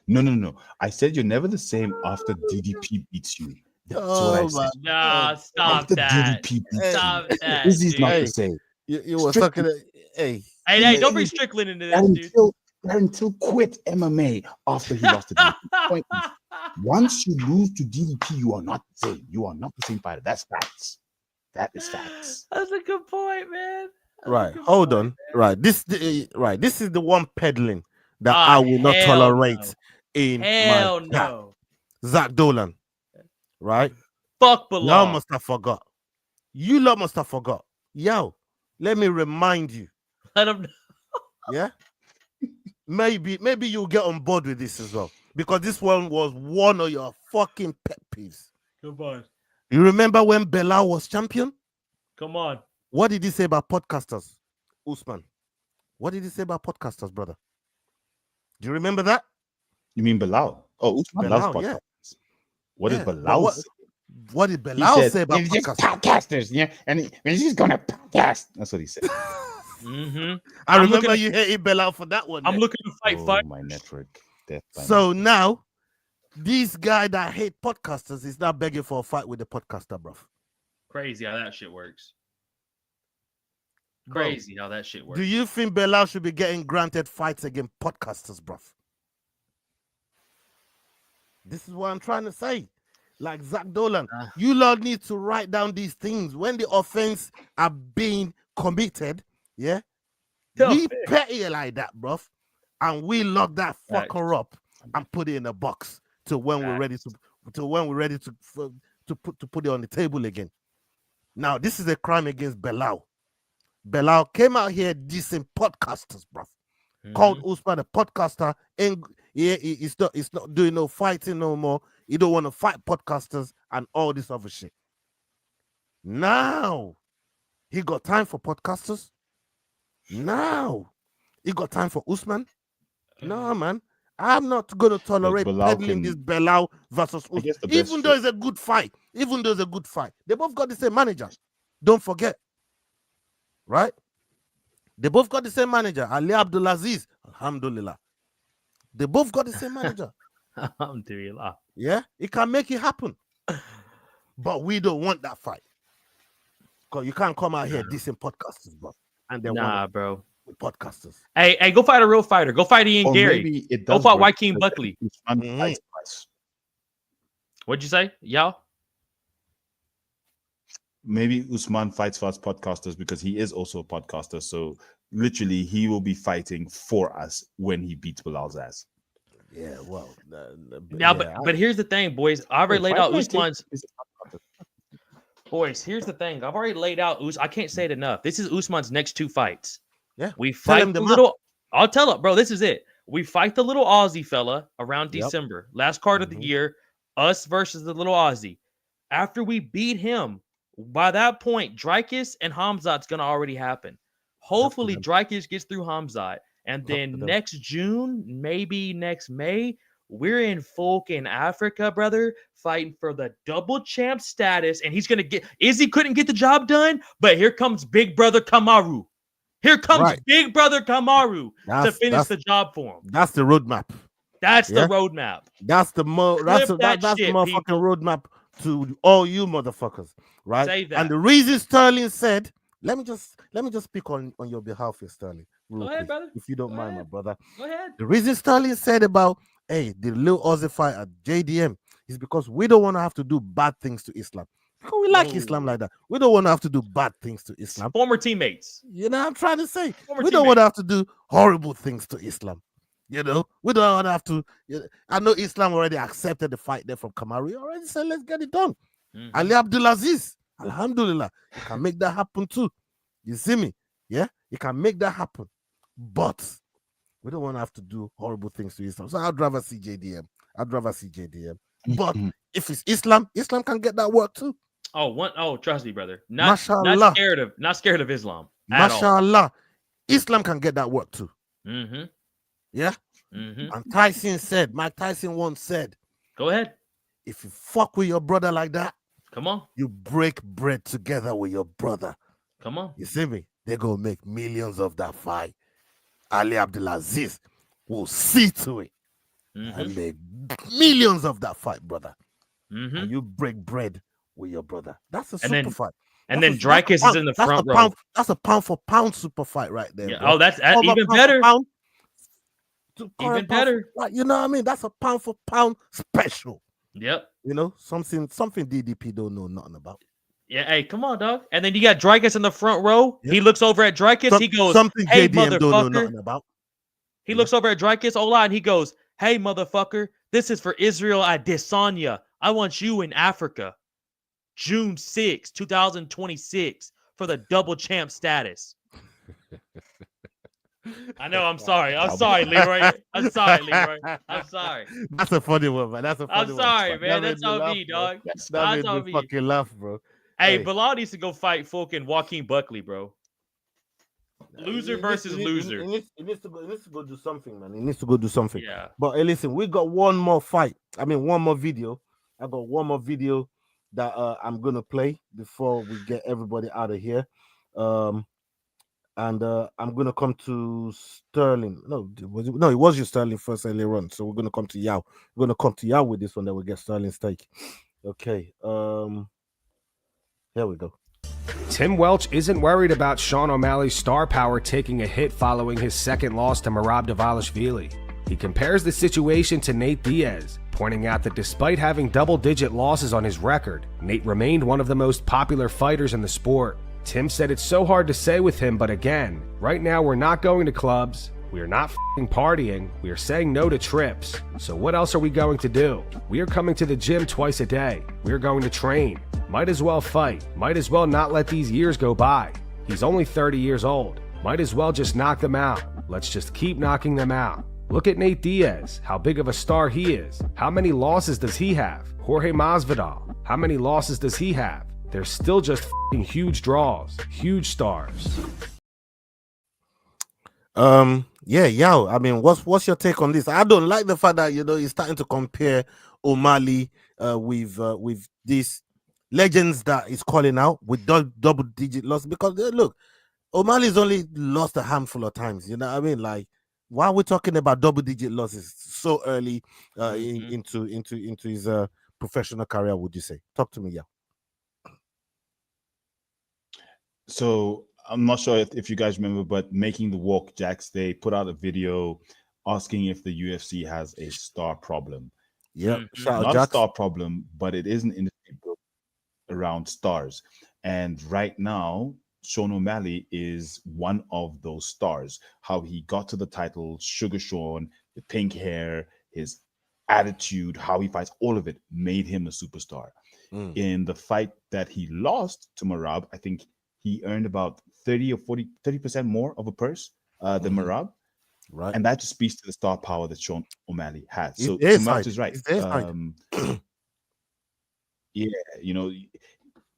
No. I said you're never the same after DDP beats you. That's what I said. Nah, stop After that. DDP beats Stop you. that. Izzy's Dude. not the same. You were talking. Hey, don't bring Strickland into this, dude. Darren Till quit MMA after he lost to DDP. Once you lose to DDP, you are not the same. You are not the same fighter. That's facts. That is facts. That's a good point, man. Right, hold on. Man. Right, this is the one peddling that I will not tolerate in hell my no. Zach Dolan. Right? Fuck Bellato. Y'all must have forgot. You lot must have forgot. Yo, let me remind you. Let him know. Yeah? Maybe you'll get on board with this as well. Because this one was one of your fucking pet peeves. Come on. You remember when Bellato was champion? Come on. What did he say about podcasters? Usman. What did he say about podcasters, brother? Do you remember that? You mean Bellato? Oh, Usman loves podcasters. Yeah. What did Bellato say? What did Bellato say about podcasters? Yeah, and he's just gonna podcast. That's what he said. I remember you hated Bellato for that one. I'm looking to fight. My network. So now, this guy that hate podcasters is now begging for a fight with the podcaster, bro. Crazy how that shit works. Crazy how that shit works. Do you think Bellato should be getting granted fights against podcasters, bro? This is what I'm trying to say. Like Zach Dolan, you lot need to write down these things when the offense are being committed. Yeah, we petty it like that, bro, and we lock that fucker up and put it in a box till when we're ready to put it on the table again. Now this is a crime against Bellato. Bellato came out here dissing podcasters, bro. Called Usman a podcaster, and it's not doing no fighting no more. He don't want to fight podcasters and all this other shit. Now he got time for podcasters. Now he got time for Usman. No, man. I'm not going to tolerate peddling this Bellato versus Usman. Even though it's a good fight. They both got the same manager. Don't forget. Right? They both got the same manager. Ali Abdulaziz. Alhamdulillah. They both got the same manager. Alhamdulillah. Yeah? It can make it happen. But we don't want that fight. Because you can't come out here dissing podcasters, bro. And they bro. With podcasters. Hey, go fight a real fighter. Go fight Ian Gary. Go fight Joaquin Buckley. What'd you say? Y'all? Maybe Usman fights for us podcasters because he is also a podcaster. So literally, he will be fighting for us when he beats Bilal's ass. Yeah, well. But here's the thing, boys. I already laid out Usman's. Boys, here's the thing. I've already laid out. I can't say it enough. This is Usman's next two fights. Yeah, we fight the little. I'll tell it, bro. This is it. We fight the little Aussie fella around December, last card of the year. Us versus the little Aussie. After we beat him, by that point, Dricus and Hamzat's gonna already happen. Hopefully, Dricus gets through Hamzat, and then next June, maybe next May, we're in fucking Africa, brother, fighting for the double champ status, and he's gonna get. Izzy couldn't get the job done, but here comes Big Brother Kamaru. Here comes Big Brother Kamaru to finish the job for him. That's the roadmap. That's the roadmap. That's the that's the motherfucking roadmap to all you motherfuckers, right? Say that. And the reason Sterling said, let me just speak on your behalf here, Sterling. Go ahead, brother. If you don't mind, my brother. Go ahead. The reason Sterling said about the little Aussie fight at JDM is because we don't want to have to do bad things to Islam. We like Islam like that. We don't want to have to do bad things to Islam. Former teammates. You know what I'm trying to say? We don't want to have to do horrible things to Islam. You know, we don't want to have to. I know Islam already accepted the fight there from Kamaru. He already said, let's get it done. Ali Abdulaziz, alhamdulillah, you can make that happen too. You see me? Yeah, you can make that happen. But we don't want to have to do horrible things to Islam. So I'd rather see JDM. But if it's Islam, Islam can get that work too. Trust me, brother. Not scared of Islam. Mashallah. Islam can get that work too. Mm-hmm. Yeah. Mm-hmm. And Mike Tyson once said, Go ahead. If you fuck with your brother like that, come on, you break bread together with your brother. Come on. You see me? They're going to make millions of that fight. Ali Abdulaziz will see to it and make millions of that fight, brother. And you break bread with your brother. That's a super fight. And then Dricus is in the front row. That's a pound for pound super fight right there. Yeah. Bro. Oh, that's even better. Even better. You know what I mean? That's a pound for pound special. Yep. You know, something DDP don't know nothing about. Yeah, hey, come on, dog. And then you got Dricus in the front row. Yep. He looks over at Dricus. He goes, something hey, JDM don't know nothing about. He looks over at Dricus, Ola, and he goes, hey, motherfucker, this is for Israel Adesanya. I want you in Africa. June 6, 2026 for the double champ status. I know. I'm sorry. I'm sorry, Leroy. I'm sorry, Leroy. I'm sorry. That's a funny one, man. That's a funny one. I'm sorry, man. That's on me, dog. That's on me. Fucking laugh, bro. Hey, Bellato needs to go fight fucking Joaquin Buckley, bro. Loser versus loser. He needs to go do something, man. He needs to go do something. Yeah. But hey, listen, we got one more fight. I mean, one more video. I got one more video that I'm gonna play before we get everybody out of here. And I'm gonna come to Sterling. It was you Sterling first earlier on. So we're gonna come to Yao. We're gonna come to Yao with this one. Then we'll get Sterling's take. Okay. Here we go. Tim Welch isn't worried about Sean O'Malley's star power taking a hit following his second loss to Merab Dvalishvili. He compares the situation to Nate Diaz, pointing out that despite having double-digit losses on his record, Nate remained one of the most popular fighters in the sport. Tim said it's so hard to say with him, but again, right now we're not going to clubs, we are not f***ing partying, we are saying no to trips. So what else are we going to do? We are coming to the gym twice a day. We are going to train. Might as well fight. Might as well not let these years go by. He's only 30 years old. Might as well just knock them out. Let's just keep knocking them out. Look at Nate Diaz, how big of a star he is. How many losses does he have? Jorge Masvidal, how many losses does he have? They're still just f***ing huge draws, huge stars. Yeah, Yao. I mean, what's your take on this? I don't like the fact that he's starting to compare O'Malley with these legends that he's calling out with double-digit losses. Because look, O'Malley's only lost a handful of times. You know what I mean? Like, why are we talking about double-digit losses so early into his professional career? Would you say? Talk to me, Yao. So I'm not sure if you guys remember, but Making the Walk Jacks, they put out a video asking if the UFC has a star problem. Yeah, not a star problem, but it is an industry built around stars. And right now, Sean O'Malley is one of those stars. How he got to the title, Sugar Sean, the pink hair, his attitude, how he fights, all of it made him a superstar. In the fight that he lost to Merab, I think he earned about 30% more of a purse than Merab. Right. And that just speaks to the star power that Sean O'Malley has. So Much is right. Yeah,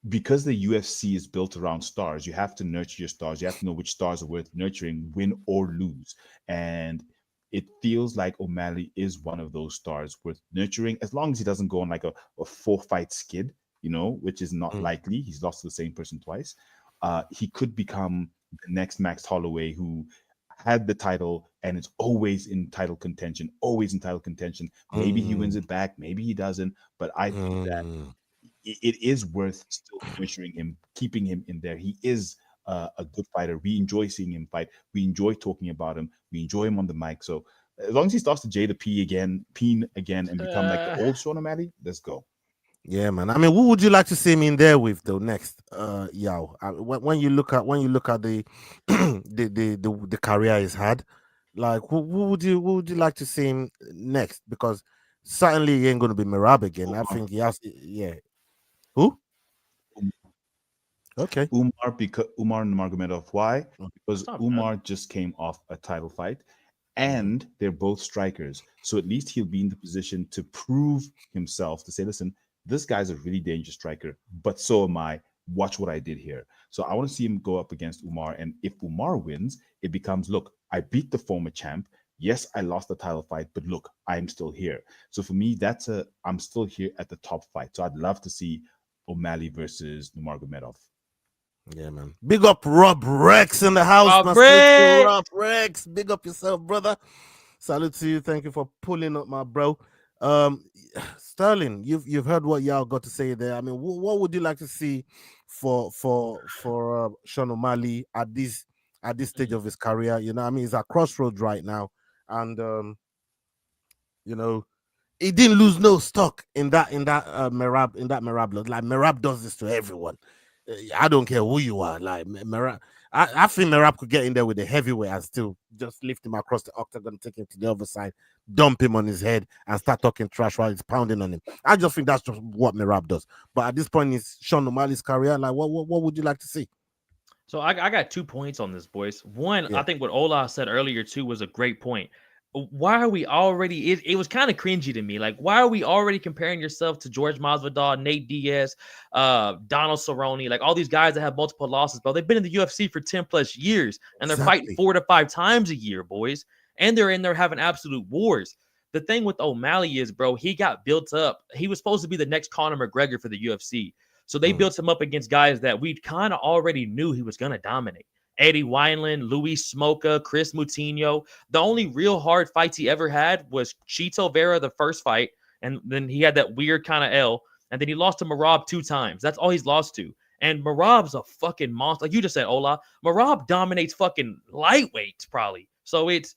because the UFC is built around stars, you have to nurture your stars. You have to know which stars are worth nurturing, win or lose. And it feels like O'Malley is one of those stars worth nurturing, as long as he doesn't go on like a 4-fight skid, which is not likely. He's lost to the same person twice. He could become the next Max Holloway, who had the title and it's always in title contention, Maybe he wins it back, maybe he doesn't, but I think that it is worth still nurturing him, keeping him in there. He is a good fighter. We enjoy seeing him fight. We enjoy talking about him. We enjoy him on the mic. So as long as he starts to J the P again, and become like the old Sean O'Malley, let's go. Yeah, man. I mean, who would you like to see him in there with though next? Yao. When you look at the the career he's had, like who would you like to see him next? Because certainly he ain't going to be Merab again. I think he has. Yeah. Who? Okay. Umar Nurmagomedov. Why? Because Umar just came off a title fight, and they're both strikers. So at least he'll be in the position to prove himself, to say, listen, this guy's a really dangerous striker, but so am I. Watch what I did here. So I want to see him go up against Umar. And if Umar wins, it becomes, look, I beat the former champ. Yes, I lost the title fight, but look, I'm still here. So for me, I'm still here at the top fight. So I'd love to see O'Malley versus Nurmagomedov. Yeah, man. Big up Rob Rex in the house. Rob Rex. Rob Rex. Big up yourself, brother. Salute to you. Thank you for pulling up, my bro. Sterling, you've heard what y'all got to say there. I mean, what would you like to see for Sean O'Malley at this stage of his career? You know, I mean, he's at crossroads right now, and you know, he didn't lose no stock in that Merab look. Like Merab does this to everyone. I don't care who you are. Like Merab, I think Merab could get in there with the heavyweight and still just lift him across the octagon, take him to the other side, dump him on his head, and start talking trash while he's pounding on him. I just think that's just what Merab does. But at this point in Sean O'Malley's career, like what would you like to see? So I got 2 points on this, boys. One, I think what Ola said earlier too was a great point. Why are we already? It was kind of cringy to me. Like, why are we already comparing yourself to George Masvidal, Nate Diaz, Donald Cerrone, like all these guys that have multiple losses, bro? They've been in the UFC for 10 plus years, and they're fighting 4 to 5 times a year, boys. And they're in there having absolute wars. The thing with O'Malley is, bro, he got built up. He was supposed to be the next Conor McGregor for the UFC. So they built him up against guys that we kind of already knew he was going to dominate. Eddie Wineland, Luis Smoka, Chris Moutinho. The only real hard fights he ever had was Chito Vera, the first fight, and then he had that weird kind of L, and then he lost to Merab 2 times. That's all he's lost to. And Merab's a fucking monster. Like you just said, Ola, Merab dominates fucking lightweights probably. So it's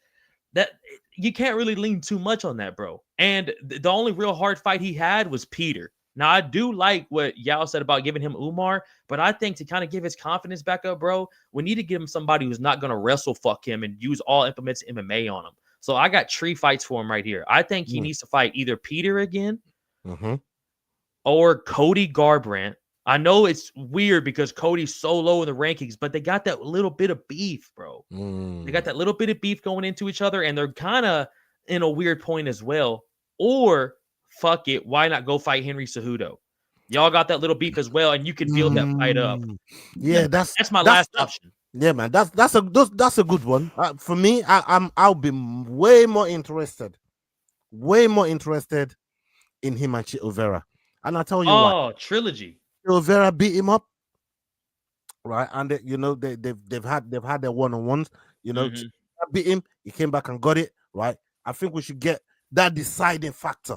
that you can't really lean too much on that, bro. And the only real hard fight he had was Peter. Now, I do like what Yao said about giving him Umar, but I think to kind of give his confidence back up, bro, we need to give him somebody who's not going to wrestle fuck him and use all implements of MMA on him. So I got 3 fights for him right here. I think he needs to fight either Peter again or Cody Garbrandt. I know it's weird because Cody's so low in the rankings, but they got that little bit of beef, bro. They got that little bit of beef going into each other, and they're kind of in a weird point as well. Or fuck it, why not go fight Henry Cejudo? Y'all got that little beef as well, and you can build that fight up. Yeah, that's my last option. Yeah, man, that's a good one. For me, I'll be way more interested in him and Chito Vera. And I'll tell you what. Trilogy. Chito Vera beat him up, right? And they've had their one-on-ones. You know, beat him. He came back and got it, right? I think we should get that deciding factor.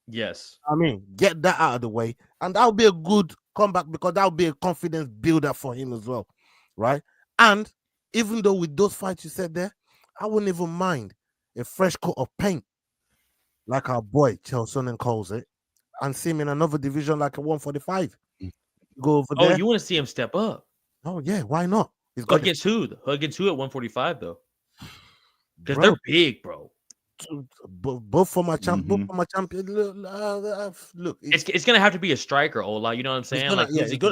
Yes. I mean, get that out of the way, and that'll be a good comeback because that'll be a confidence builder for him as well, right? And even though with those fights you said there, I wouldn't even mind a fresh coat of paint, like our boy Chelsonen calls it, and see him in another division like a 145. Go over there. Oh, you want to see him step up? Oh yeah, why not? He's got against who? Against who at 145 though? Because they're big, bro. Both for my champion. Look, it's gonna have to be a striker, Ola. You know what I'm saying?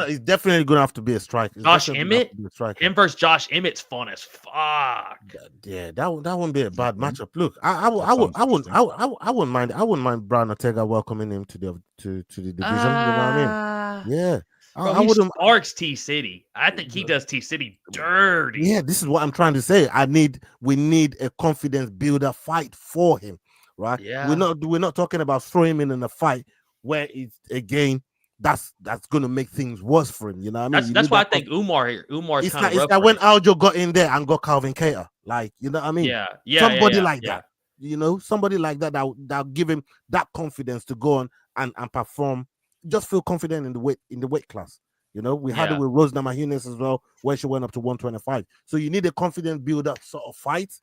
He's definitely gonna have to be a striker. Josh Emmett, him versus Josh Emmett's fun as fuck. Yeah, that wouldn't be a bad matchup. Look, I wouldn't mind. I wouldn't mind Brian Ortega welcoming him to the division. You know what I mean? Yeah. Bro, he sparks T-City. I think he does T-City dirty. Yeah, this is what I'm trying to say. We need a confidence builder fight for him, right? Yeah. We're not talking about throwing him in a fight where it's again that's gonna make things worse for him. You know what I mean? That's why I think Umar's kind of rough. It's like when Aljo got in there and got Calvin Kattar, like, you know what I mean? Yeah. Somebody like that. You know, somebody like that give him that confidence to go on and perform. Just feel confident in the weight class. You know, we had it with Rose Namajunas as well, where she went up to 125. So you need a confident build-up sort of fight.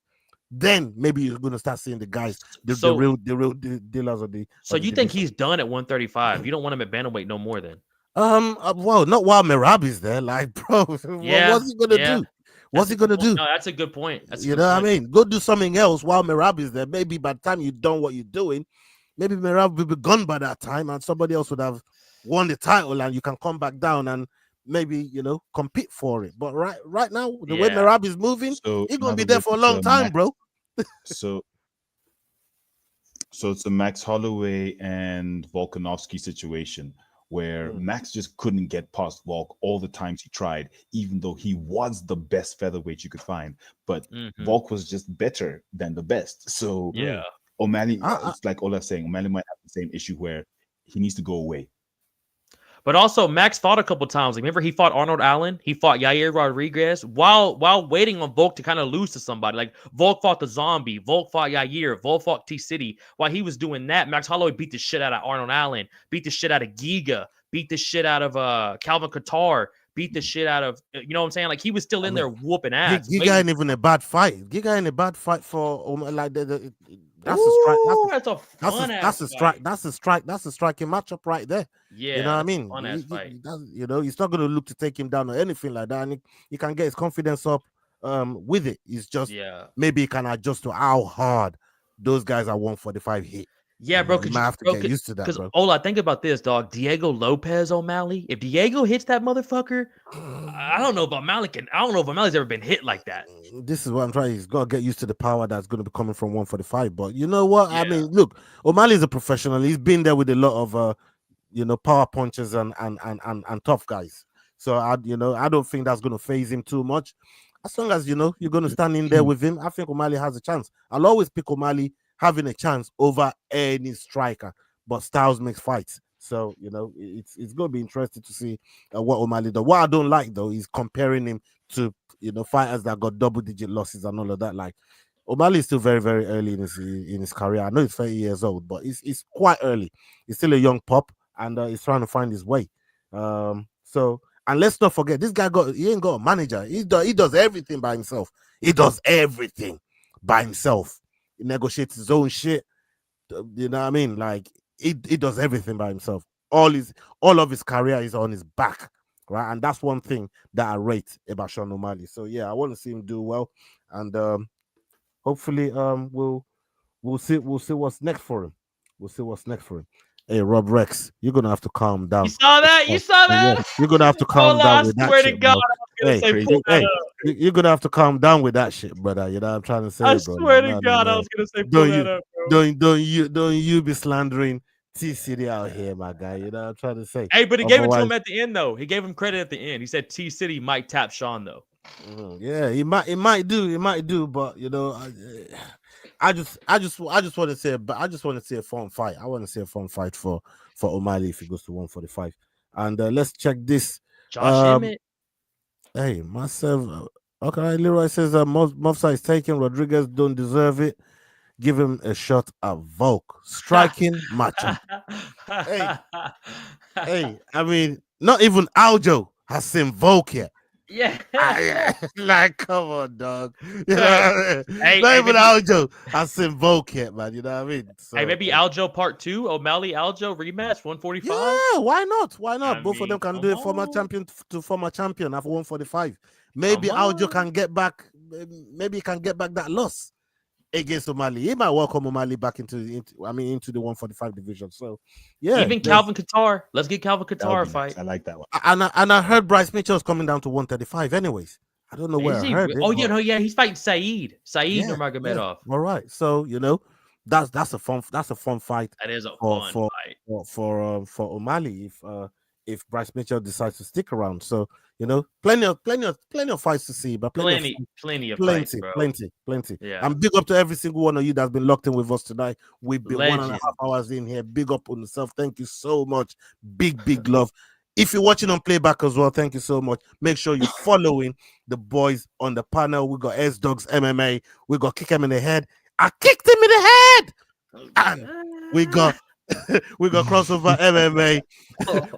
Then maybe you're gonna start seeing the guys, the real dealers of the. So you think he's done at 135? You don't want him at bantamweight no more then? Well, not while Merab is there, like, bro. What's he gonna do? What's he gonna do? No, that's a good point. You know what I mean? Go do something else while Merab is there. Maybe by the time you've done what you're doing, maybe Merab will be gone by that time, and somebody else would have won the title, and you can come back down and maybe, you know, compete for it. But right now, the way Merab is moving, he's gonna be there for a long time, bro. So it's a Max Holloway and Volkanovski situation. where Max just couldn't get past Volk all the times he tried, even though he was the best featherweight you could find. But Volk was just better than the best. So O'Malley, it's like Ola saying, O'Malley might have the same issue where he needs to go away. But also, Max fought a couple times. Like, remember, he fought Arnold Allen. He fought Yair Rodriguez while waiting on Volk to kind of lose to somebody. Like, Volk fought the Zombie. Volk fought Yair. Volk fought T-City. While he was doing that, Max Holloway beat the shit out of Arnold Allen. Beat the shit out of Giga. Beat the shit out of Calvin Kattar. Beat the shit out of, you know what I'm saying? Like, he was still in there whooping ass. Giga ain't even a bad fight. Giga ain't a bad fight for like that's Ooh, a strike. That's a striking matchup right there. Yeah, you know what I mean. You know, he's not going to look to take him down or anything like that, and he can get his confidence up with it. It's just maybe he can adjust to how hard those guys are 145 hit. Yeah, bro. You might have to get used to that, because bro. Ola, think about this, dog. Diego Lopez O'Malley. If Diego hits that motherfucker, I don't know if O'Malley's ever been hit like that. This is what I'm trying. He's got to get used to the power that's going to be coming from 145. But you know what? I mean, look, O'Malley's a professional. He's been there with a lot of power punches and tough guys. So I don't think that's going to phase him too much. As long as you're going to stand in there with him, I think O'Malley has a chance. I'll always pick O'Malley having a chance over any striker, but styles makes fights. So it's going to be interesting to see what O'Malley does. What I don't like though is comparing him to fighters that got double-digit losses and all of that. Like, O'Malley is still very, very early in his career. I know he's 30 years old, but it's quite early. He's still a young pup, and he's trying to find his way. So, and let's not forget, this guy he ain't got a manager. He does everything by himself. He does everything by himself. He negotiates his own shit. You know what I mean? Like, he does everything by himself. All of his career is on his back, right? And that's one thing that I rate about Sean O'Malley. So yeah, I want to see him do well, and hopefully we'll see what's next for him. We'll see what's next for him. Hey, Rob Rex, you're gonna have to calm down. You saw that? Yeah, you're gonna have to calm down with that shit, bro. You're gonna have to calm down with that shit, brother. You know what I'm trying to say, I bro. swear to God, I was gonna say pull that up, bro. Don't you be slandering T-City out here, my guy. You know what I'm trying to say. Hey, but he gave it to him at the end, though. He gave him credit at the end. He said T-City might tap Sean, though. Yeah, he might do, but I just want to say, a fun fight. I want to see a fun fight for O'Malley if he goes to 145. And let's check this. Josh Emmett. Hey, myself. Okay, Leroy says Mofsa is taken. Rodriguez don't deserve it. Give him a shot at Volk. Striking matchup. Hey, I mean, not even Aljo has seen Volk yet. Yeah. Like, come on, dog. You know not even Aljo has seen Volk yet, man. You know what I mean? So, hey, maybe Aljo part 2, O'Malley Aljo rematch, 145. Yeah, why not? Both of them can do a former champion to former champion after 145. Maybe Aljo can get back. Maybe he can get back that loss against O'Malley. He might welcome O'Malley back into the 145 division. So yeah, even Calvin Kattar. Let's get Calvin Kattar a fight. Nice. I like that one. And I heard Bryce Mitchell's coming down to 135 anyways. I don't know where I heard it. Oh yeah, he's fighting Saeed Nurmagomedov. All right, so that's a fun fight. That is a fun fight for O'Malley if Bryce Mitchell decides to stick around. So plenty of fights to see, but plenty of fights, bro. Plenty. Yeah. And big up to every single one of you that's been locked in with us tonight. We've been 1.5 hours in here. Big up on yourself. Thank you so much. Big love. If you're watching on playback as well, thank you so much. Make sure you're following the boys on the panel. We got S Dogs MMA. We got Kick Him in the Head. I kicked him in the head. And we got Crossover MMA.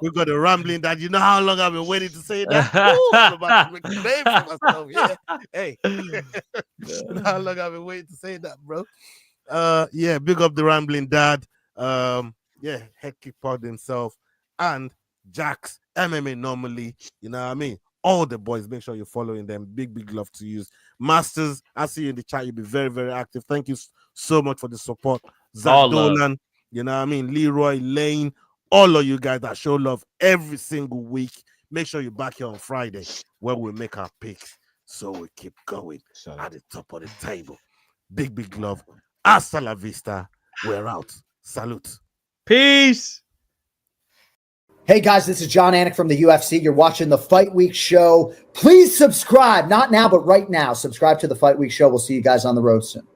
We got the Rambling Dad. You know how long I've been waiting to say that? I'm about to make a name for myself. Yeah. Hey. You know how long I've been waiting to say that, bro. Yeah, big up the Rambling Dad. Yeah, Head Kick Pod himself. And Jax, MMA normally, you know what I mean? All the boys, make sure you're following them. Big love to you. Masters, I see you in the chat. You'll be very, very active. Thank you so much for the support. Zach Dolan, you know what I mean? Leroy, Lane, all of you guys that show love every single week. Make sure you're back here on Friday where we make our picks. So we keep going at the top of the table. Big love. Hasta la vista. We're out. Salute. Peace. Hey guys, this is John Anik from the UFC. You're watching the Fight Week Show. Please subscribe. Not now, but right now. Subscribe to the Fight Week Show. We'll see you guys on the road soon.